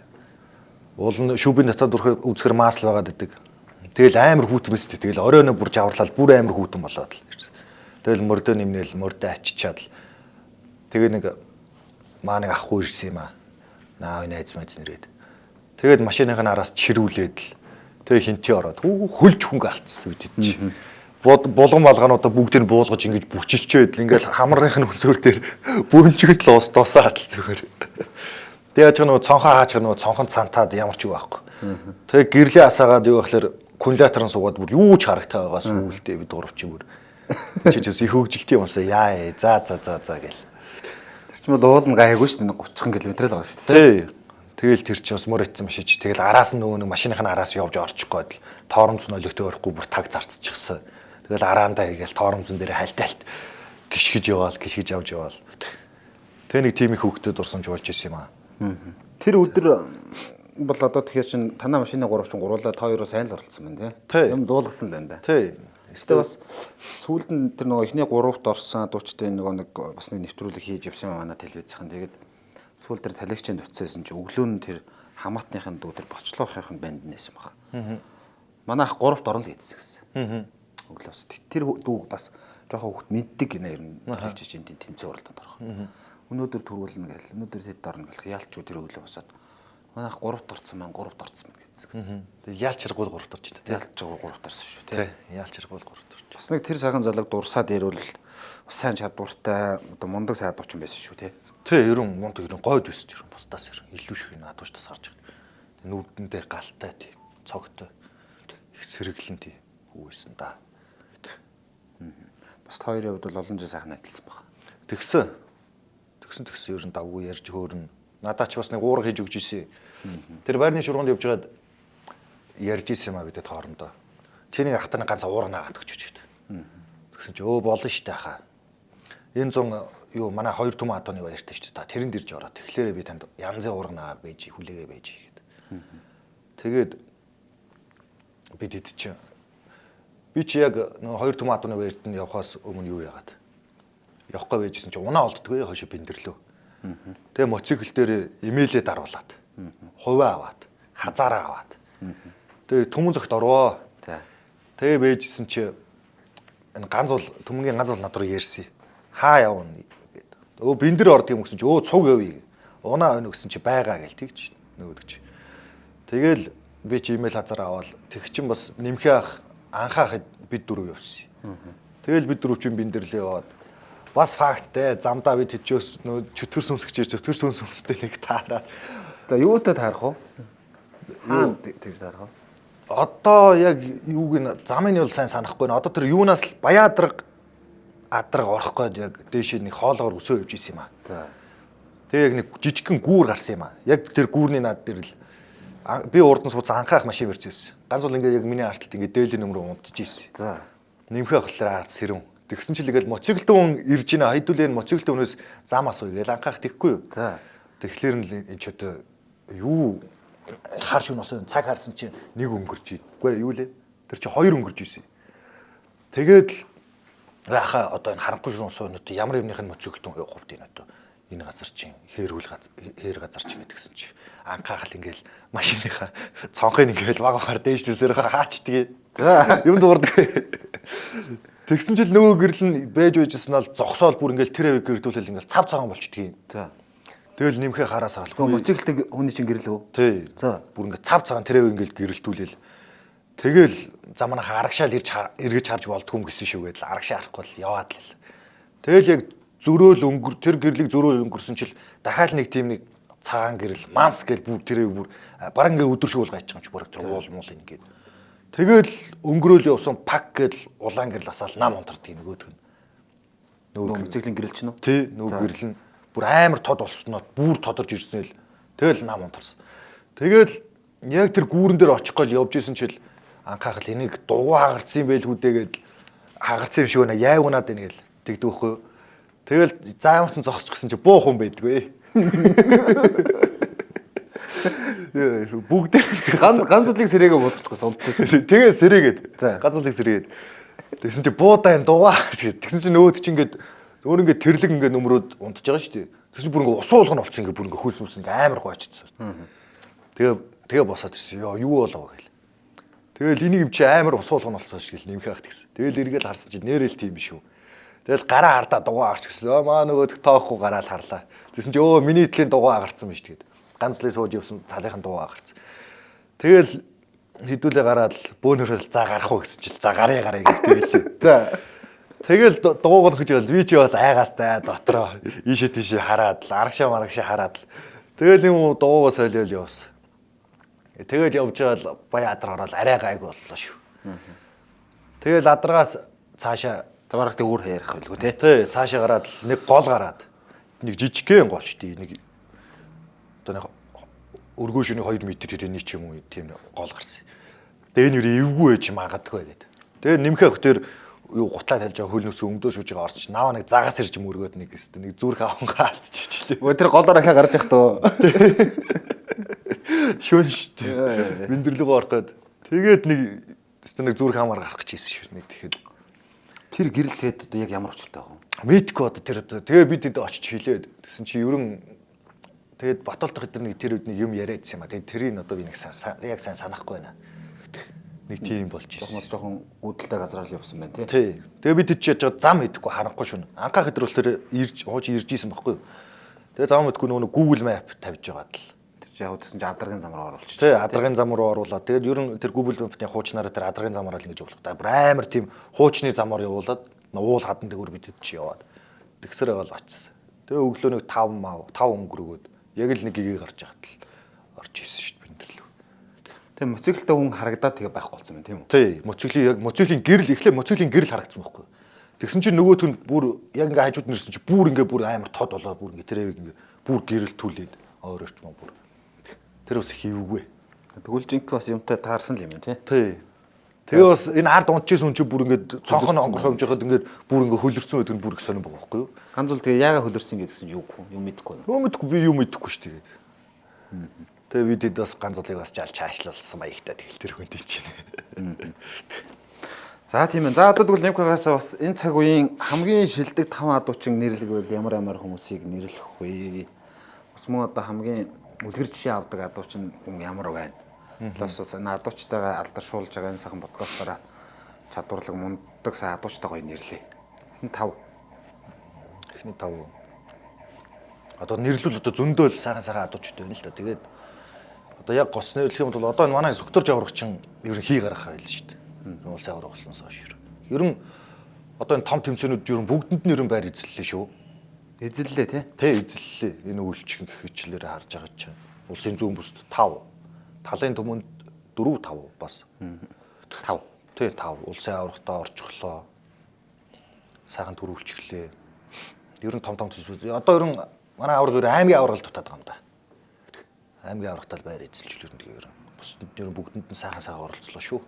Уул нь шүүбийн дотоод үзэхэр мас л байгаад идэг. Тэгэл амар хүүтэн мэстэй. Тэгэл оройно бүр жаварлал бүр амар хүүтэн болоод л ирсэн. Тэгэл мөрдөө нэмнэл мөрдөө ачичаад л тэгээ нэг маа нэг ахгүй ирсэн юм аа. Наав найз майз нэрэд. Тэгээд машиных нь араас чирүүлээд л тэгээ хинти ороод хөлж хөнгө алдсан үед чи. Булган балгаануудаа бүгдийг нь буулгаж ингэж бүчилчээд л ингээл хамрынх нь өнцгөр дээр бөөнчгөд л дуусаад л зүгээр. Тэгээд нөгөө цонхоо хаачих нөгөө цонхон цантаад ямар ч юу байхгүй. Тэгээ гэрлээ асаагаад юу гэхэлэр кумулятор нь суугаад бүр юу ч харагтай байгаас үүлдээ бид гурав чи бүр. Чичээс их хөгжилтийн юмсаа яа за гэл. Тэр ч бол уул нь гайгүй шүү дээ 30 км л байгаа шүү дээ. Тий. Тэгэл тэр чинь бас мөр ицсэн машиж тэгэл араас нь нөгөө нэг машиных нь араас явж орчих гээд л тоормц нөлөөтэй орохгүй бүр таг зарцчихсан. Тэгэл араандаа хийгээл тоормцон дээр хальтаалт гიშгэж явж яваал. Тэгээ нэг тийм их хөвгтөд урсамж болж исэн юм аа. Тэр өдөр бол одоо тэгэхээр чин танаа машины 3 чин гуруулаа та хоёроо сайн л оролцсон байна тий. Юм дуулгасан л байна да. Тий. Эсвэл бас сүүлд нь тэр нөгөө ихний 3-т орсон дуучтай нөгөө нэг бас нэг нэвтрүүлэг хийж явсан юм манай телевизийнхэн. Тэгээд сүүл дээр талигчэнд утсаасан чи өглөө нь тэр хамаатныхын дүү тэр болчлоохын банд нээсэн байгаа. Манай ах 3-т орно л гэдсэн. Өглөөс тэр дүү бас жоохон хөвгт мэддэг гинэ ер нь хэлж чинь тэмцээн уралдаанд орох. Өнөөдөр төрүүлнэ гээл. Өнөөдөр тэд орно гээл. Яалч тэр өглөө босоод манай ах 3-т орсон маань 3-т орсон байна гэдсэн. Тэгээ яалч хэрэггүй 3-т орж байна. Яалч байгаа 3-т орсон шүү тий. Яалч хэрэггүй 3-т орж. Бас нэг тэр сайхан залаг дурсаад ирвэл сайн чадвартай одоо мундаг сайд очин байсан шүү тий. Тий, ерөн мундаг ерөн гойд байсан ерөн бусдаас ерөн илүү шиг надуучтаас харж байгаа. Тэгээ нүдэндээ галтай тийм цогтой их сэргэлэн тийм хүү байсан да. Бас хоёрын хувьд бол олон жил сайхан найзлсан байна. Тэгсэн ерөн давгүй ярьж хөөрнө. Надад ч бас нэг уурга хийж өгч ийсэн. Тэр байрны шургуунд явж байгаад ярьж ийсэн юм а бидэд хоорондоо. Чиний ахтаны ганц уурга наагаад өгч өгч. Тэгсэн чи болно штэ хаа. Энэ зун юу манай хоёр түмэн адууны баяртай шүү дээ. Тэрэнд ирж ороо. Тэгэхээр би танд янзын уурга байж хүлээгээ байж гээд. Тэгээд бид хэд чи би чи яг нэг хоёр түмэн адууны баярт нь явхаас өмнө юу яагаад явахгүй байжсэн чи унаа олддгүй хойш биндэрлөө. Тэгээ моцикл дээр имэйлээ даруулаад. Хувиа аваад, хазаараа аваад. Тэгээ түмэн зогт орвоо. Тэгээ байжсэн чи энэ ганц бол түмэнгийн ганц бол над руу ярьсан. Хаа явна гэд. Өө биндэр орд юм гэсэн чи өө цуг явъя. Унаа өнө гэсэн чи байгаа гээл тэгж нөгөөдөг. Тэгэл би чи имэйл хазаараа аваад тэг чин бас нэмхээ ах анхаахад бид дөрөв явсан. Тэгэл бид дөрөв чин биндэрлээ яваад бас факттэй замдаа бид тэжээс нөө чөтгөр сүнсгчээр чөтгөр сүнстэй нэг таараа. За юутай таарах вэ? Хаан тэгж таарах вэ? Одоо яг юуг нь замын нь бол сайн санахгүй нэ. Одоо тэр юунаас л Баяадраг орох гээд яг дээшээ нэг хоолгоор өсөө явж исэн юм аа. За. Тэгээ яг нэг жижигхэн гүүр гарсан юм аа. Яг тэр гүүрний над дээр л би урд нь сууц анхаах машин барьсан байсан. Ганц бол ингээ яг миний арталт ингээ дээлийн нөмрөө унтж исэн. За. Нэмхээ болохоор ард сэрүүн. Тэгсэн чинь л ингээл моциклтэн хүн ирж гинэ хайдуулын моциклтэн хүнээс зам асуу гээл анхаах тэгхгүй юу. За. Тэгэхээр нь энэ ч одоо юу хар шүн осоо цаг харсан чинь нэг өнгөрч ийдгүй юу лээ. Тэр чинь хоёр өнгөрч ийсэн. Тэгээд яхаа одоо энэ харанхуй шүн осоо нь ямар юмных нь моциклтэн хувьд энэ одоо энэ газар чинь хээр газар чинь гэдгсэн чинь анхаахал ингээл машиныхаа цонхыг ингээл багаар дээшлүүлсээр хаачдгийг. За юм дуурдаг. Тэгсэн чил нөгөө гэрэл нь байж байжсэн нь зогсоол бүр ингээл тэр авиг гэрдүүлэл ингээл цав цагаан болчдгийг. За. Тэгэл нэмхээ хараас харалгүй. Моциклтэй хүний чинь гэрэл үү? Тий. За. Бүр ингээл цав цагаан тэр авиг ингээл гэрэлтүүлэл. Тэгэл замнаа арагшаал эргэж харж болдгүй юм гэсэн шүү гэдэл арагшаа харахгүй л яваад л. Тэгэл яг зөрөөл тэр гэрлийг зөрөөл өнгөрсөн чил дахиад нэг тийм нэг цагаан гэрэл манс гэл бүр тэр авиг бүр бараг ингээ өдөр шиг уулгаж байгаа юм чи бүр тэр уул муул ингээд. Тэгэл өнгөрөөл явсан пак гэл улаан гэрэл асаал нам унтардаг нөгөөдг нь. Нөгөө цэцэглийн гэрэл ч нь үү? Тий, нөгөө гэрэл нь бүр амар тод болсноо бүр тодорж ирсэн л тэгэл нам унтарсан. Тэгэл яг тэр гүүрэн дээр очих гол явж исэн чил анхаахал энийг дугуй хагарцсан юм байлгүй дээгээд хагарцсан юм шиг байна яайгунаад байна гэл тэгдэггүй. Тэгэл заамарсан зогсч гисэн чи буух юм байдгүй. Бүгд ганц үлийг сэрээгээ бодчихгүй сонсчихсан. Тэгээ сэрээгээд. Ганц үлийг сэрээгээд. Тэгсэн чи буудаа энэ дугаа тэгсэн чи нөгөөд чи ингээд өөр ингээд тэрлэг ингээд нөмрөөд унтж байгаа шүү дээ. Тэгсэн чи бүр ингээд усуулгын олцсон ингээд бүр ингээд хөлс мүс ингээд амар гоочдсон. Тэгээ босоод ирсэн. Йоо юу болов гэл. Тэгэл энийг юм чи амар усуулгын олцсон шиг л нэмэх ах тэгсэн. Тэгэл эргээл харсан чи нэрэл тийм биш үү. Тэгэл гараа хардаа дугаа гарч гисэн. Маа нөгөөд тоохгүй гараа л харлаа. Тэгсэн чи өө миний тлийн дугаа гарцсан биш тэгээд. Ганцлын сууж явсан талынхан дугаа гарцсан. Тэгэл хідүүлээ гараад бөөнөрөл за гарах уу гэсэн чил за гарыг гэлээ. За. Тэгэл дугууг нөхөж явал би чи бас айгаастай дотроо ийшээ тийшээ хараад л арагшаа марагшаа хараад л тэгэл юм дугуугаа солиол явсан. Тэгэл явж байгаа Баяадраг ороод арай гайг боллоо шүү. Тэгэл Адрагаас цаашаа таварагт өөр ярих байлгүй тий. Тий, цаашаа гараад нэг гол гараад нэг жижигхэн гол ч тий нэг одоо нэг өргөө шөнө 2 м ирээний ч юм уу тийм гол гарсан. Тэгээ энэ юу эвгүй байж магадгүй гэдэг. Тэгээ нэмхээ хөтөр юу гутлаа талж байгаа хөл нөөц өмдөө шүүж байгаа орч наваа нэг загас ирж мөргөөд нэг өстө нэг зүрх авангаа алдчихжээ. Өө тэр голоор ахаа гарч явах тоо. Шүүн штэ. Биндэрлэг орох гээд тэгээд нэг өстө нэг зүрх хамаар гарах гэжсэн шүү нэг тэгэхэд тэр гэрэл тэгээд одоо яг ямар учиртай байгаа юм? Мэдгүй одоо тэр тэгээ бид очиж хэлээд тэгсэн чи ерөн Тэгээд Батболдох эдгээр нэг тэр үдний юм яриадсан юм а. Тэгээд тэрийг одоо би нэг яг сайн санахгүй байна. Нэг тийм болж ирсэн. Жоохон үүдэлтэй газраар л явсан байна Тий. тий. Тэгээ бид тийч яаж зам хийдэггүй харахгүй шүн. Анхаах хэдэр бол тэр хууч ирж исэн байхгүй юу. Тэгээ зам мэдгүй нөгөө Google Map тавьж байгаад л. Тэр чинь яг гэсэн чинь адаргын зам руу оруулчих. Тий, адаргын зам руу оруулаад тэгээд ер нь тэр Google Map-ийн хуучнаараа тэр адаргын замаар л ингэж явуулах. Амар тийм хуучны замаар явуулаад уул хадан дээгүүр бид чи яваад. Тэгсэр байгаад очсон. Тэгээ өглөө нэг 5 өнгөрөгөөд яг л нэг гигээ гарч яхад л орж исэн шүү дээ бид нар л. Тэгээ моциклтай хүн харагдаад тэгээ байхгүй болсон юм тийм үү? Тий, моциклийн гэрэл эхлээ моциклийн гэрэл харагдсан байхгүй. Тэгсэн чинь нөгөөт нь бүр яг ингээ хажууд нэрсэн чинь бүр амар тод болоод бүр ингээ тэрэг ингээ бүр гэрэл түлээд ойрч мөн бүр. Тэр бас хийвгүй. Тэгвэл жинк бас юмтай таарсан л юм тий. Тий. Тэгээ бас энэ ард унтчихсан хүн чинь бүр ингээ цонхон онгорхомж яхад ингээ бүр ингээ хөлөрцөн байдаг нь бүр их сонирн байгаа байхгүй юу? Ганц л тэгээ яага хөлөрсөн гэдгсэн юу мэдэхгүй. Юу мэдэхгүй би юу мэдэхгүй ш тэгээд. Тэгээ бид бас ганцлыг бас жаал чаашлуулсан маягтай тэгэл тэр хүн тийч. За тийм ээ. За одоо тэгвэл Нимкагаас бас энэ цаг үеийн хамгийн шилдэг 5 адуучин нэрлэгвэл ямар хүмүүсийг нэрлэх вэ? Бас мөн одоо хамгийн үлгэр жишээ авдаг адуучин хүн ямар байна? Плюс энэ адуучтайгаа алдаршуулж байгаа энэ сайхан подкастаараа чадварлаг мундаг сайн адуучтай гоё нэрлэе. Энэ 5. Эхний 5. Одоо нэрлүүл одоо зөндөө л сайхан адуучтай байна л да. Тэгээд одоо яг гоцны хэлэх юм бол одоо энэ манай Сүхтөр Жаврагчин ер нь хий гарах байл шүү дээ. Улсын авраг болсноос хойш. Ер нь одоо энэ том тэмцээнүүд ер нь бүгдэнд нь ер нь байр эзэллээ шүү. Эзэллээ тий. Тэ эзэллээ. Энэ үйлчлэг гихчлэрээ харж байгаа чинь улсын зүүн бүст 5, талын түмэнд 4 5 бас 5. Тэ 5 улсын аврагтаа орчихлоо. Сайхан төрүүлчихлээ. Ер нь том төсвүүд. Одоо ер нь манай авраг ер аймгийн авраг л дутаад байгаа юм да. Аймгийн аврагтаа л байр эзэлж л ер нь бусдад ер нь бүгдэнд нь сайхан оролцлоо шүү.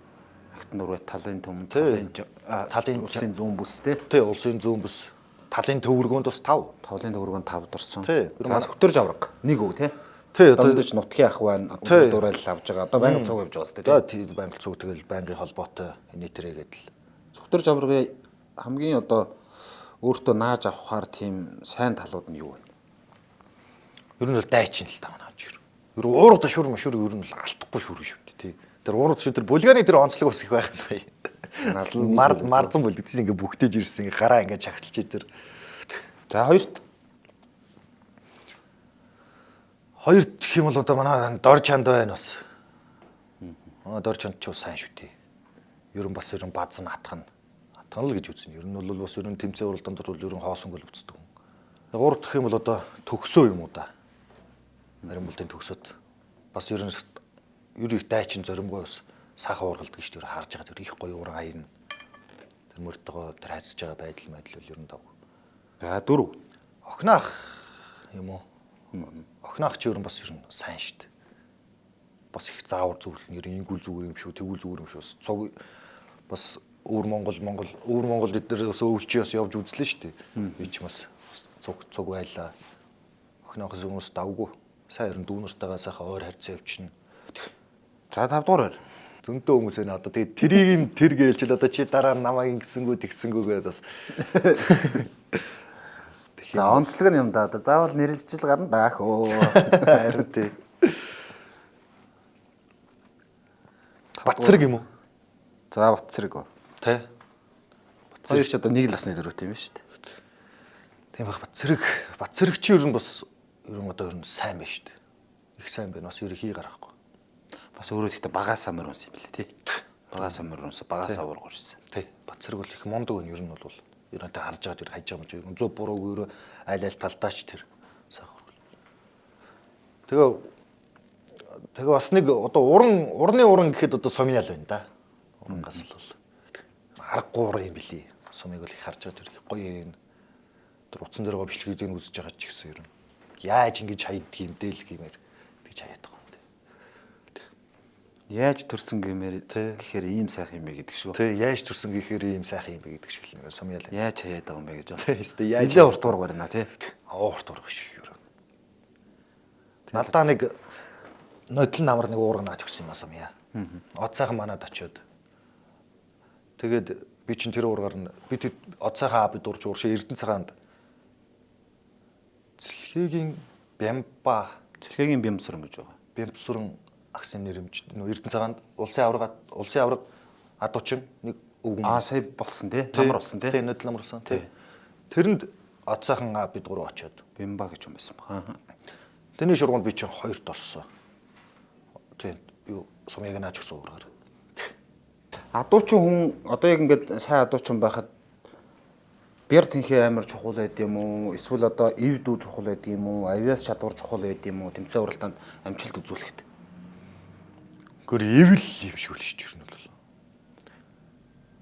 Агтан дөрвөө талын түмэн талын улсын зүүн бүс тий. Тэ улсын зүүн бүс талын төвөргөөнд бас 5. Тавлын төвөргөнд 5 дурсан. Тий. За Сүхтөр Жавраг 1 өв тий. Тий одоо нутгийн ах байна. Одоо дуурайл авж байгаа. Одоо байнга цуг явж байгаа сте тий. Тий байнга цуг тэгэл байнгын холбоотой инээтэрэгээд л. Сүхтөр Жаврагын хамгийн одоо өөртөө нааж авахаар тийм сайн талууд нь юу вэ? Ер нь бол дайчин л таа нааж ер. Ер нь уурга ташур машур ер нь л алдахгүй шүрэн шүү дээ тий. Тэр уурга ташур тэр булгааны тэр онцлог бас их байх юм байна. Марзан бүлдэг чинь ингээ бүхтэж ирсэн ингээ гараа ингээ чагталж тэр. За хоёрт гэх юм бол одоо манай дор чанд байна бас. Дор чанд ч сайн шүү дээ. Ер нь бас ер нь баз нь атгах л гэж үзнэ. Ер нь бол бас ер нь тэмцээн уралдаанд бол ер нь хоосон гол үздэг хүн. Гурав дахь юм бол одоо төгсөө юм уу да. Нарийн бултын төгсөд бас ер нь их дайчин зоримгой бас сайхан ургалдаг шүү дээ. Харж байгаа тэр их гоё уран аян. Тэр мөртөгөө тэр хайцж байгаа байдал бол ер нь дав. За 4. Охинаах юм уу? Охинаах ч ер нь бас ер нь сайн шүү дээ. Бас их заавар зөвлөн ер нь ингүүл зүгээр юм шүү, тэгүүл зүгээр юм шүү. Цуг бас өвөр Монгол эдгээр бас өвлчий бас явж үзлээ шүү дээ. Би ч бас цуг байлаа. Охиноохоос хүмүүс давгүй. Сайн ер нь дүүнэртэйгээ сайхан ойр харьцаа явчихна. За 5 дугаар. Зөнтөө хүмүүс байна одоо тэгээд тэрийг тэр гэлжил одоо чи дараа нь намайг ингэсэнгүү тэгсэнгүү гэдээ бас. За онцлог нь юм да. Одоо заавал нэрлэж л гарна даах өө. Харин тий. Батцэрэг юм уу? За Батцэрэг. Тэ. Хоёр ч одоо нэг л насны зөрүүтэй юм шүү дээ. Тийм баг Батцэрэг чи ер нь бас ер нь одоо ер нь сайн байна шүү дээ. Их сайн байна. Бас ер нь хий гарахгүй. Бас өөрөө ихтэй багаас амар унсан юм билээ тий. Багаас амар унсан, багаас авар горсон. Тий. Батцэрэг бол их мондог байна. Ер нь бол ер нь харж байгаа тэр хайж байгаа юм. Зөв бурууг ер айл талдаач тэр сайхан. Тэгээ бас нэг одоо урны уран гэхэд одоо сумьяал байна да. Урангаас л бол аргагүй уран юм билий. Сумыг бол их харж байгаа тэр их гоё юм. Тэр утсан дээр гоо бичлэгийг үзэж байгаа ч гэсэн ер нь яаж ингэж хайдаг юм дээ л гэмээр тэгж хаяад байгаа юм дээ. Яаж төрсөн гэмээр гэхээр ийм сайхан юм бэ гэдэг шиг. Тий, яаж төрсөн гэхээр ийм сайхан юм бэ гэдэг шиг л нэг сумьяал. Яаж хаяад байгаа юм бэ гэж. Тий, яаж нэлээ урт ураг барина тий. Урт ураг шиг ер нь. Надаа нэг нодлон намар нэг уурга нааж өгсөн юм сумья. Од сайхан манад очиод тэгээд би чинь тэр уургаар нь би од сайхан аби дурж ууршаа Эрдэнэ цагаанд Цэлхэгийн Бямба, Цэлхэгийн Бямсран гэж байгаа. Бямбсүрэн агсын нэрэмж нөө Эрдэнэцагаанд улсын авраг адуучин нэг өвгөн. Сая болсон тий. Намар болсон тий. Тий, нодлон намар болсон тий. Тэрэнд од сайхан бид гурав очиод Бямба гэж юм байсан ба. тэрний шургуунд би чинь хоёрт орсон. Тий, юу сумыг нааж өгсөн ургаар. Адуучин хүн одоо яг ингээд сайн адуучин байхад бэр тэнхээ амар чухал байд юм уу? Эсвэл одоо эв дүү чухал байд юм уу? Авиас чадвар чухал байд юм уу? Тэмцээн уралдаанд амжилт үзүүлэхэд. Гэхдээ эвэл юм шиг л шүү дээ бол.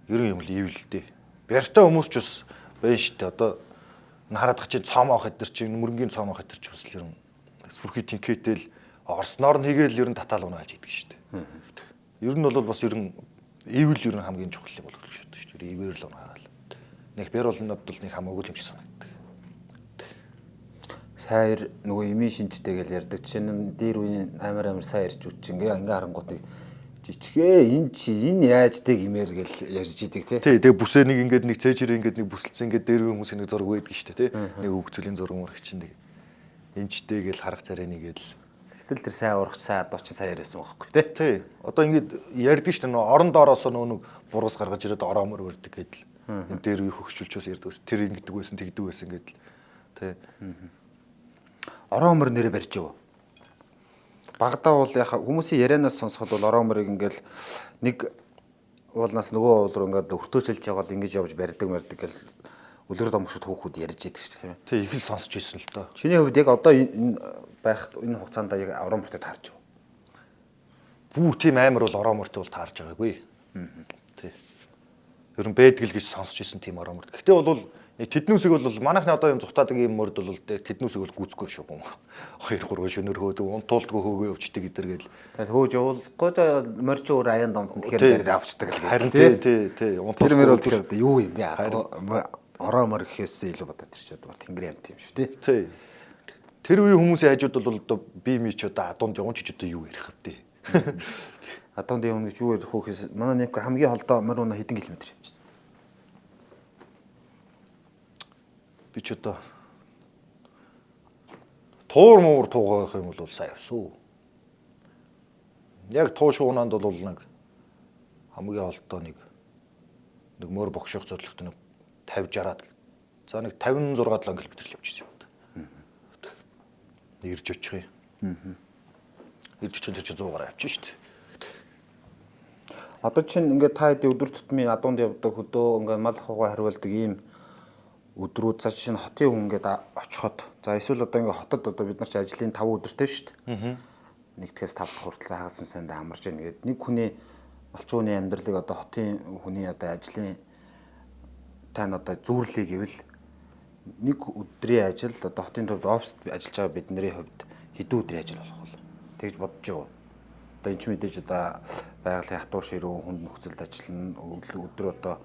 Ерөн юм л эвэл дээ. Бяртай хүмүүс ч бас байна шүү дээ. Одоо хараад гачи цоомоох хэдэр чинь мөрөнгийн цоомоох хэдэр ч бас л ерөн сүрхий тинкэтэл орсноор нь хийгээл ерөн татаал унаа гэж идэг шүү дээ. Ер нь бол бас ерөн эвэл ерөн хамгийн чухал юм болов шүү дээ. Эвэр л унаа. Нэг бэр болнод бол нэг хамаагүй юм шиг санагддаг. Сайр нөгөө эмийн шинжтэй гэж ярьдаг. Жишээ нь дээр үеийн амар сайн ярьж үуч ингээ харангуутыг жичгээ энэ яаж тэг имээр гэл ярьж идэг тий. Тий, тэгээ бүсээ нэг ингээд нэг цээжэр ингээд нэг бүсэлцэн ингээд дээр үеийн хүмүүсийн нэг зураг байдаг шүү дээ тий. Нэг өгцөлийн зураг мөрөх чинь нэг энчтэй гэл харах царай нэгээл. Гэтэл тэр сайн урагч сайн адуучин сайн яриасан байхгүй тий. Тий. Одоо ингээд ярьдаг шүү дээ нөө орон доороос нөө бурус гаргаж ирээд ороомор өрдөг гэдэл. Энэ дээр үе хөгжүүлчөөс ярьдаг ус. Тэр ингэдэг байсан тэгдэг байсан гэдэл. Тий. Ороомор нэрэ барьж ив. Багадаа бол яхаа хүмүүсийн ярианаас сонсоход бол орооморыг ингээл нэг уулнаас нөгөө уул руу ингээд өртөөчилж байгаа л ингэж явж барьдаг гэл үлгэр домшид хөөхүүд ярьж идэг шүү дээ. Тий, их л сонсч ирсэн л доо. Чиний хувьд яг одоо энэ байх энэ хугацаанд яг ороомортой таарч ив. Бүү тийм амар бол ороомортой бол таарж байгаагүй. Тий. Ер нь бэдгэл гэж сонсч ирсэн тийм орооморт. Гэхдээ бол тэднүүсийг бол манайхны одоо юм зүхтаадаг юм мөрд бол тэднүүсийг бол гүцэхгүй шүү гүн. 2-3 шөнөр хөөдөг унтуулдгүй хөөгөө өвчдөг гэдэргээл. Тэгээд хөөж явуулахгүй морж өөр аян домд тэгэхээр барь авчдаг л харин тий. Тэр мөр бол тэр юу юм бэ? Ороомор гэхээс илүү бодоод ирчээд бар тэнгэр амт юм шүү тий. Тэр үеийн хүмүүсийн хажууд бол одоо би ми ч одоо адуунд явж ч одоо юу ярих вэ тий. Адуунд явна гэж юу ярих вэ гэхээс манай нэмэх хамгийн холдоо мөр өнө хэдэн километр юм чинь. Би ч одоо туур муур туугаах юм бол сайн өсөө. Яг туу шуунанд бол нэг хамгийн холдоо нэг мөр богшох зорилготой нэг 50-60-аад. За нэг 56-7 км л явж ирсэн юм байна. Ирж очих юм. Ирж очих тэр чинь 100 гараа явчих шүү дээ. Одоо чинь ингээд та хэдийн өдөр тутмын адуунд явдаг хөдөө ингээд мал хавгаа хариулдаг ийм өдрүүд за чинь хотын хүн ингээд очиход за эсвэл одоо ингээд хотод одоо бид нар чи ажлын 5 өдөртэй шүү дээ. Нэгдгээс 5 дахь хүртэл хаалсан санд амарж яана гэдэг нэг хүний малчин хүний амьдралыг одоо хотын хүний одоо ажлын тань одоо зүүрлэе гэвэл нэг өдрийн ажил одоо хотын төвд оффист ажиллаж байгаа бидний хувьд хэдэн өдрийн ажил болох вэ? Тэгж бодож юу? Одоо энэ ч мэдээж одоо байгалийн хатуур ширүү хүнд нөхцөлд ажиллана өдөр одоо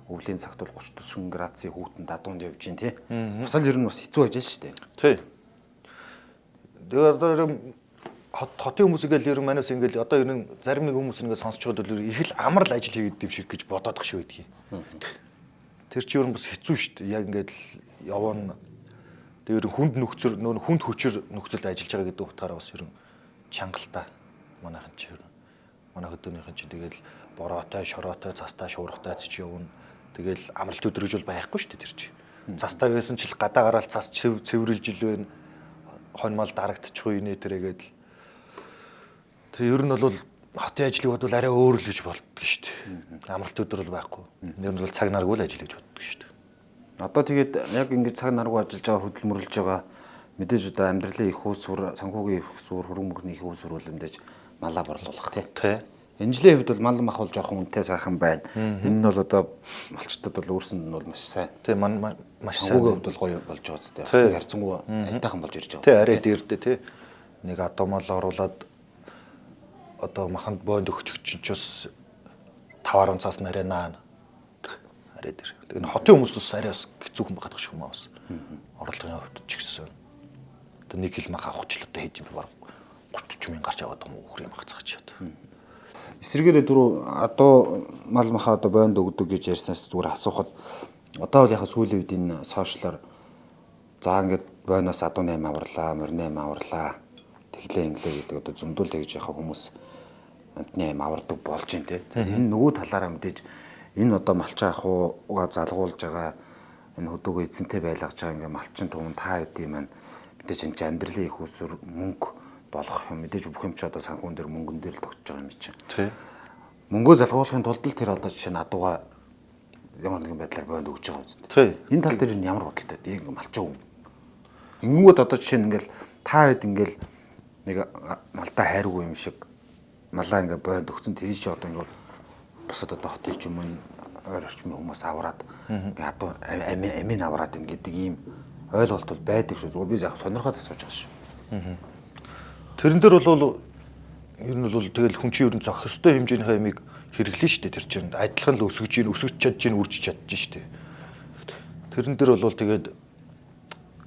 өвлийн цагт бол 30-40 градусын хүүтэнд адуунд явж гин тий. Бас л ер нь бас хэцүү ажил шүү дээ. Тий. Тэгээ одоо хотын хүмүүс ингээл ер нь манайс ингээл одоо ер нь зарим нэг хүмүүс ингээд сонсч байгаа бол их л амар л ажил хийгээд юм шиг гэж бодоод ах шиг байдгийг. Тэр чи ер нь бас хэцүү шүү дээ. Яг ингээд явна. Тэгээ ер нь хүнд нөхцөл нөө хүнд хүчээр нөхцөлд ажиллаж байгаа гэдэг утгаараа бас ер нь чангалтай. Манайхан чи ер нь манай хөдөөнийхэн чи тэгэл бороотой, шороотой, цастай, шуургатай ч явна. Тэгэл амралт өдрөж бол байхгүй шүү дээ тэр чи. Цастай байсан ч гадаа гараал цас цэвэрлж ил байна. Хоньмол дарагдчихгүй нэ тэрэгээд. Тэгээ ер нь бол хотын ажлыг бодвол арай өөр л гэж болдгоо шүү дээ. Амралт өдөр бол байхгүй. Нэр нь бол цаг наргүй л ажил гэж боддгоо шүү дээ. Одоо тэгээд яг ингэж цаг наргүй ажиллаж байгаа хөдөлмөрлөж байгаа мэдээж одоо амьдралын их усүр, санхүүгийн их усүр, хөрөнгө мөрний их усүр бол мэдээж малаа борлуулах тий. Энэ жилийн хувьд бол мал мах бол жоохон үнэтэй сайхан байна. Энэ нь бол одоо малчтад бол өөрсөнд нь бол маш сайн. Тий маш сайн. Санхүүгийн хувьд бол гоё болж байгаа зү. Бас нэг харьцангуй айтайхан болж ирж байгаа. Тий арай дээрдээ тий. Нэг адуу мал оруулаад одоо маханд боонд өгч чинчс 5 цаас нарай наана. Арай дээр. Тэгээ хотын хүмүүс бас арай бас хэцүүхэн байгаад шиг юм аа бас. Орлогын хувьд ч гэсэн. Одоо 1 кг мах авах ч л одоо хийж юм баг 30 мянга гарч аваад юм уу хөрийн мах цаач чад. Эсрэгээр дөрөв адуу мал махаа одоо боонд өгдөг гэж ярьснаас зүгээр асуухад одоо бол яхаа сүүлийн үед энэ сошиалар за ингээд Бойноос адуу 8 аварлаа, морины 8 аварлаа. Тэглээ инглээ гэдэг одоо зөндөл тэгж яхаа хүмүүс амтны 8 авардаг болж байна те. Энэ нөгөө талаараа мэдээж энэ одоо малчин ахуйгаа залгуулж байгаа энэ хөдөөгөө эзэнтэй байлгаж байгаа ингээ малчин түмэн та хэдий маань мэдээж энэ амьдралын их усүр мөнгө болох юм мэдээж бүх юм ч одоо санхүүн дээр мөнгөн дээр л тогтож байгаа юм чинь. Тий. Мөнгөө залгуулахын тулд л тэр одоо жишээ нь адууга ямар нэгэн байдлаар бойнд өгч байгаа үст. Тий. Энэ тал дээр нь ямар бодолтой тийм малчин хүн. Ингэнгүүт одоо жишээ нь ингээл та хэд ингээл нэг малтай хайргүй юм шиг малаа ингээ бойнд өгсөн тэр чи одоо ингээ бусад одоо хотын ч юм ойр орчмын хүмүүс аваад ингээ адуу амийн аваад ин гэдэг ийм ойлголт бол байдаг шүү. Зүгээр би яг сонирхоод асууж байгаа шүү. Тэрэн дээр бол ер нь бол тэгэл хүн чинь ер нь зохих ёстой хэмжээний ямиг хэрэглэн штэ тэр чинь адилхан л өсгөж чадж гин үржиж чадж штэ. Тэрэн дээр бол тэгээд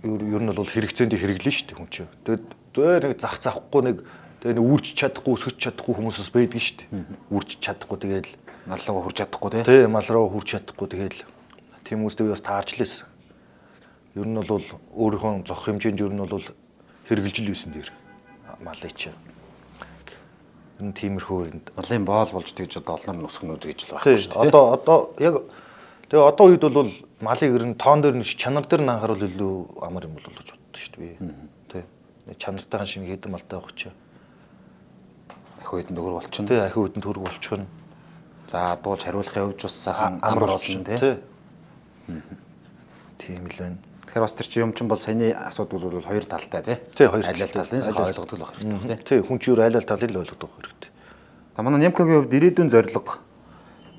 ер нь бол хэрэгцээнд хэрэглэн штэ хүн чинь. Тэгээд зөөр нэг зах завхгүй нэг тэгээд үрж чадахгүй өсгөж чадахгүй хүмүүсээс байдаг штэ. Үрж чадахгүй тэгээд Мал руу хурж чадахгүй тий мал руу хурж чадахгүй тэгээд тийм хүмүүстэй би бас таарч лээсэн. Ер нь бол өөрийнхөө зохих хэмжээнд ер нь бол хэрэгжилж л байсан дээр малын чинь. Энэ тиймэрхүү энд малын боол болж тэгж одоо олноор нь өсгөнө гэж л байхгүй шүү дээ. Одоо яг тэгээ одоо үед бол малын ер нь тоон дээр нь чанар дээр нь анхаарал илүү амар юм бол гэж боддоо шүү дээ би. Тий. Чанартайхан шинэ хэдэн малтай авах чи. Ахиу хэдэн төгрөг болчихно. Тий, ахиу хэдэн төгрөг болчихно. За дуулж хариулахын хувьд бас сайхан амар болно тий. Тийм л байна. Тэгэхээр бас тэр чи юм чин бол саяны асуудал бол хоёр талтай тий. Тий, хоёр аль талын сайхан ойлгодог л хэрэгтэй тий. Тий, хүн чинь аль талыг л ойлгодог хэрэгтэй. За манай Нямкагийн хувьд ирээдүйн зорилго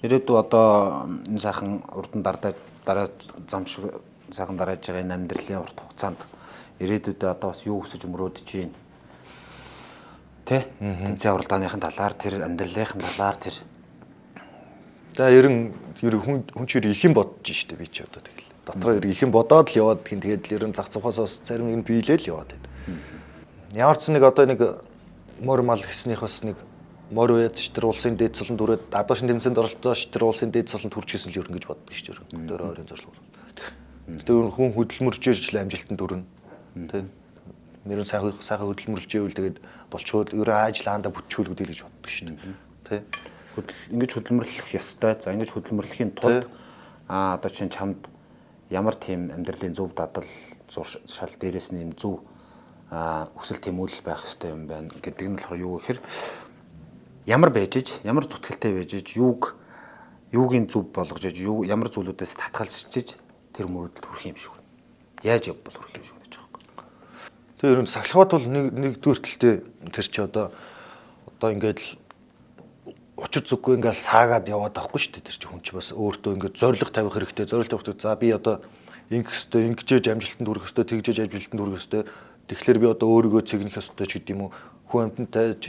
ирээдүй одоо энэ сайхан урдан дараа зам шиг сайхан дарааж байгаа энэ амьдралын урт хугацаанд ирээдүйдээ одоо бас юу хүсэж мөрөөдөж байна. Тэ? Тэмцээн уралдааныхын талаар тэр амьдралынхын талаар тэр. За ер нь хүн чинь их юм бодож штэ би чи одоо тэгэл. Дотроо их юм бодоод л яваад гин тэгээд ер нь зах цухаасаас зарим нэг биелэл яваад байна. Ямар ч нэг одоо нэг мөр мал гэснийх бас нэг мөр үед ч тэр улсын дээд цолонд түрээд адуу шин тэмцээнд оролцоош тэр улсын дээд цолонд хүрч хийсэн л ер нь гэж боддог шүү дээ. Дөр ойрын зорилго. Тэгээд хүн хөдөлмөрж ирж л амжилтанд хүрнэ. Тэ. Нэрэн сайхан хөдөлмөрлж ивэл тэгээд болчвол ер нь ажиллагаанда бүтчихүүлгүүд л гэж боддог шүү дээ. Тэ. Ингэж хөдөлмөрлөх ёстой. За ингэж хөдөлмөрлөхийн тулд одоо чинь чамд ямар тийм амьдралын зөв дадал шал дээрээс нь юм зөв хүсэл тэмүүлэл байх ёстой юм байна гэдэг нь болохоор юу гэхээр ямар байж иж ямар зүтгэлтэй байж иж юугийн зөв болгож иж ямар зүйлүүдээс татгалзаж иж тэр мөрөдөлд хүрэх юм шиг байна. Яаж явбал хүрэх юм шиг гэж байгаа юм. Тэгээ ер нь сахилгават бол нэгдүгээр тэлтэй тэр чи одоо ингээд л учир зүггүй ингээд саагаад яваад байхгүй шүү дээ. Тэр чи хүн чи бас өөртөө ингээд зориг тавих хэрэгтэй. Зориг тавих. За би одоо ингэх ёстой, ингэжээж амжилтанд хүрэх ёстой, тэгжээж амжилтанд хүрэх ёстой. Тэгэхээр би одоо өөрийгөө цэгнэх ёстой ч гэдэм үү. Хүн амьтантай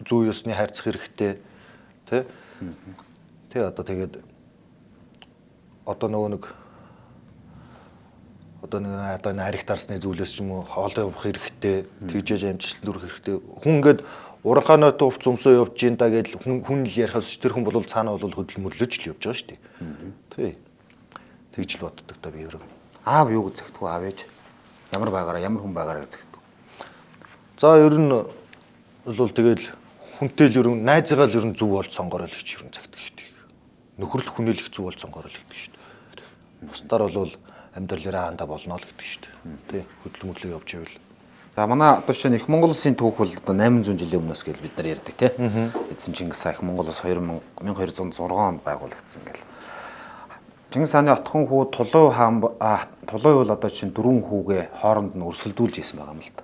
зүй ёсны хайрцах хэрэгтэй. Тэ? Тэ одоо тэгээд одоо нэг ариг тарсны зүйлээс ч юм уу хоолой явах хэрэгтэй. Тэгжээж амжилтанд хүрэх хэрэгтэй. Хүн ингээд уранхаанаатай хувц өмсөө явж гин да гэж хүн л ярихаас тэр хүн бол цаана бол хөдөлмөрлөж л явж байгаа шүү дээ. Тий. Тэгж л боддог та би өөрөө. Аав юу гэж зэгтгүү аав ээж? Ямар байгаараа ямар хүн байгаараа зэгтгүү. За ер нь бол тэгэл хүнтэй л ер нь найзаагаа л ер нь зөв бол сонгороо л гэж ер нь загтдаг шүү дээ. Нөхөрлөх хүнээлэх зөв бол сонгороо л гэдэг шүү дээ. Бусдаар бол амьдралаараа хандаа болно л гэдэг шүү дээ. Тий. Хөдөлмөрлөө явж ивэл. За манай одоо чинь их Монгол улсын түүх бол одоо 800 жилийн өмнөөс гэж бид нар ярьдаг тий. Эзэн Чингис хаан их Монгол улс 1206 онд байгуулагдсан гэл. Чингис хааны отхон хүү Тулуй хаан Тулуй бол одоо чинь 4 хүүгээ хооронд нь өрсөлдүүлж исэн байгаа юм л да.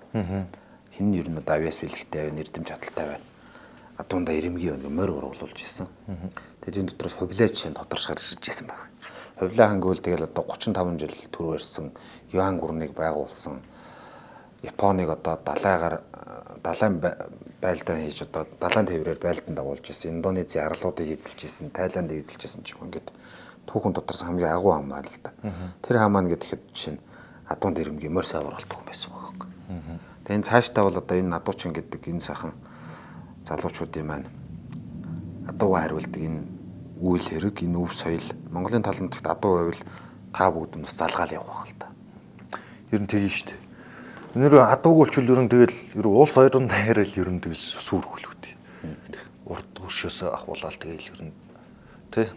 Хин нь ер нь одоо авиас бэлгтэй байна, эрдэм чадaltaй байна. Адуунда ирэмгийн өнгө морь ургуулж исэн. Тэгээд энэ дотроос хувлаа жишээ нь тодорч гарч ирсэн байна. Хувлаа хаан гэвэл тэгэл одоо 35 жил түрүү ярьсан Юан гүрнийг байгуулсан. Японыг одоо далайн байлдаан хийж одоо далайн тээврээр байлдан дагуулж ирсэн. Индонезийн арлуудыг эзэлж ирсэн, Тайландыг эзэлж ирсэн ч юм ингээд түүхэн доторс хамгийн агуу хаан байна л да. Тэр хаан маань гэхэд жишээ нь адуун дэрэмгийн морь савруулдаг хүн байсан байгаа юм. Тэгээ энэ цаашдаа бол одоо энэ адуучин гэдэг энэ сайхан залуучуудын маань адуугаа хариулдаг энэ үйл хэрэг, энэ өв соёл Монголын талантд адуу байвал та бүгд нь бас залгаал явах байх л да. Ер нь тгий штэ. Нэр адуугуулчул ер нь тэгэл ер нь улс хоёрын даяараа л ер нь тэгэл сүрхүүлгүүд. Урд өршөөс ахуулаад тэгэл ер нь тэ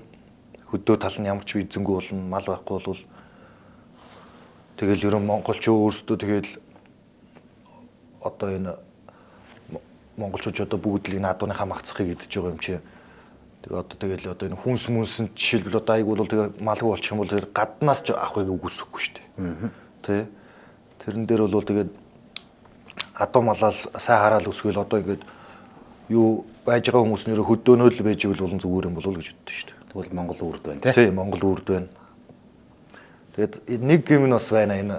хөдөө тал нь ямар ч эзэнгүй болно, мал байхгүй бол тэгэл ер нь монголчууд өөрсдөө тэгэл одоо энэ монголчууд одоо бүгд л энэ адууныхаа магцахыг идэж байгаа юм чи. Тэгээ одоо энэ хүнс мүнсэн жишээлбэл одоо айг бол тэгээ малгүй болчих юм бол тэр гаднаас ч авахыг үгүйсэхгүй шүү дээ. Тэ. Тэрэн дээр бол тэгээд адуу малаал сайн хараал өсгөл одоо ингээд юу байж байгаа хүмүүс нэр хөдөөнөө л байж ивэл болон зүгээр юм болов уу гэж боддоо шүү дээ. Тэгвэл Монгол үрд байна тий. Тий, Монгол үрд байна. Тэгээд нэг юм нь бас байна энэ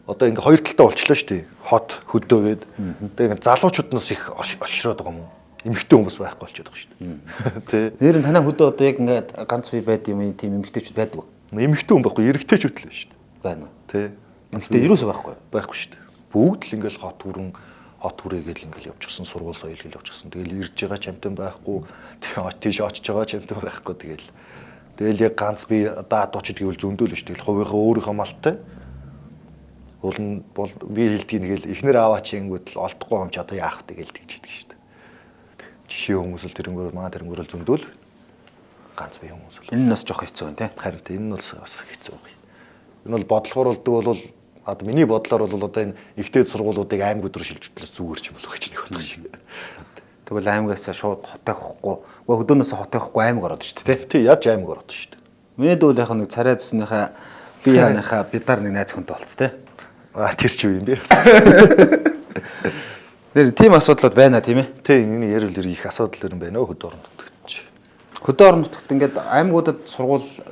одоо ингээ хоёр талтай болчихлоо шүү дээ. Хот хөдөө гээд тэгээд залуучууд нас их олшроод байгаа юм уу? Эмэгтэй хүмүүс байхгүй болчиход байгаа шүү дээ. Тий. Нэр нь танаа хөдөө одоо яг ингээд ганц бий байд юм тийм эмэгтэйчүүд байдаг уу? Эмэгтэй хүн байхгүй, эрэгтэйчүүд л байна шүү дээ. Байна уу? Тий. Эмэгтэй юусоо байхгүй? Байхгүй шүү дээ. Бүгд л ингээл хот хүрээгээл ингээл явчихсан, сургууль соёл гэл явчихсан. Тэгэл ирж байгаа ч амтан байхгүй. Тэгээ тийш очиж байгаа ч амтан байхгүй. Тэгэл яг ганц би даадуучд гэвэл зөндөөл шүү дээ. Хувийнхаа өөрийнхөө малтай. Бол би хэлдгийг нэгэл эхнэр аваа чи ингэвэл олдохгүй юм чи одоо яах вэ гээл тэгж хэлдэг шүү дээ. Жишээ хүмүүс л тэрнгүүр манай тэрнгүүр л зөндөөл ганц бие хүмүүс л. Энэ нь бас жоох хэцүү байна тий. Харин энэ нь бас хэцүү байна. Энэ бол бодлохоор болдог бол одоо миний бодлоор бол одоо энэ ихтэй сургуулиудыг аймаг өдрөөр шилжүүлэх зүгээр ч юм болов гэж нэг бодох шиг. Тэгвэл аймагаас шууд хотойхгүй, хөдөөнөөс хотойхгүй аймаг ороод шүү дээ тий. Тий, яаж аймаг ороод шүү дээ. Миний дүүл яг нэг царай зүснийхаа би хааныхаа бидаар нэг найз хүнтэй болц тий. Тэр ч юу юм бэ? Тэр тийм асуудлууд байна тийм ээ. Тий, энэ ярил их асуудал юм байна хөдөө орон нутагт. Хөдөө орон нутагт ингээд аймагуудад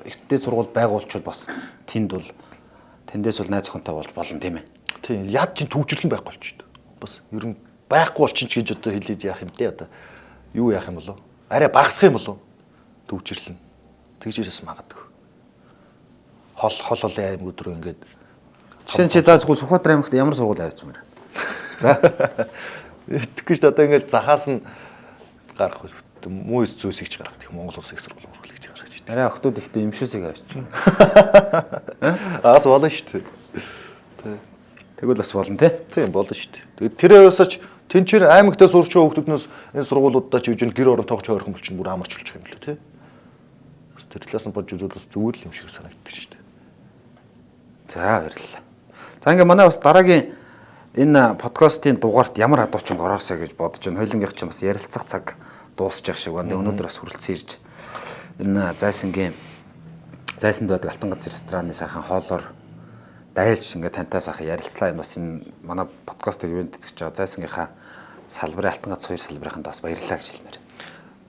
ихтэй сургууль байгуулчвал бас тэнд бол тэндээс бол найз хүнтэй болж болно тийм ээ. Тий, яад чинь төвчрлэн байхгүй болчихдог. Бас ер нь байхгүй болчих ч гэж одоо хэлээд яах юм те одоо. Юу яах юм болов? Арай багасах юм болов? Төвчрлэн. Тэгжээс магадгүй. Хол аймаг өдрөө ингээд жишээ нь чи заазгүй Сүхбаатар аймагт ямар сургууль авчихсан бэ? За. Итгэж одоо ингээд захаас нь гарах мөс зөөсийг ч гаргах. Монгол улсын их сургууль гэж гаргаж байна. Арай охтууд ихтэй эмшүүсийг авчихсан. Аас болно шүү дээ. Тэгвэл бас болно тий. Тийм болно шүү дээ. Тэгээд тэр яваасаач тэнцэр аймагтаа сурч байгаа хүмүүснээс энэ сургуулиудаа ч үжин гэр орон тоглож ойрхон болчих бүр амарч болчих юм лээ тий. Бас тэр талаас нь бодж үзвэл бас зүгээр л юм шиг санагддаг шүү дээ. За баярлалаа. За ингээ манай бас дараагийн энэ подкастын дугаарт ямар адуучин ороосоо гэж бодож байна. Хоёлынгийнх чинь бас ярилцах цаг дуусчих шиг байна. Өнөөдөр бас хүрэлцэн ирж энэ зайсанд байдаг Алтан ганц рестораны сайхан хоолоор дайлж ингээ тантай сайхан ярилцлаа. Энэ бас энэ манай подкастыг ивент гэдэг чинь зайсангийнхаа салбарын Алтан ганц хоёр салбарынханд бас баярлалаа гэж хэлмээр.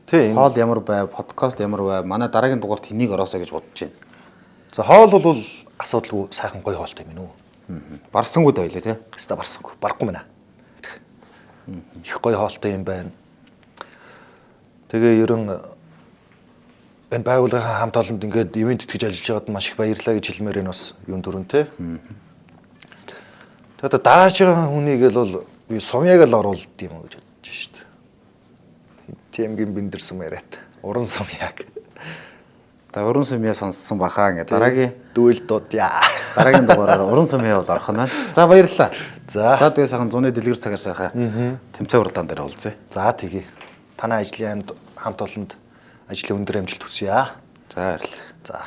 Тийм. Хоол ямар байв, подкаст ямар байв? Манай дараагийн дугаарт хэнийг ороосоо гэж бодож байна. За хоол бол асуудалгүй сайхан гоё хоолтой юм уу? Барсангууд байлаа тий. Хэвээ барсангүй. Барахгүй мэнэ. Их гоё хоолтой юм байна. Тэгээ ерөн энэ байгууллагын хамт олонд ингээд ивент тэтгэж ажиллаж байгаад маш их баярлалаа гэж хэлмээр энэ бас юун төрөн те. Тэгээд дааж байгаа хүнийг л би сумьяг л оруулд юм гэж бодож шүү дээ. Тэмгийн бэндэр сумьяарат. Уран сумьяг. Уран сумья сонссон бахаа ингээ дараагийн дүүл дуудъя. Дараагийн дугаараар уран сумья бол орох нь байна. За баярлалаа. За тэгээ сайхан зуны дэлгэр цагаар сайхан тэмцээн уралдаан дээр уулзъя. За тэгье. Танай ажлын хамт олонд ажлын өндөр амжилт хүсье. За баярлалаа. За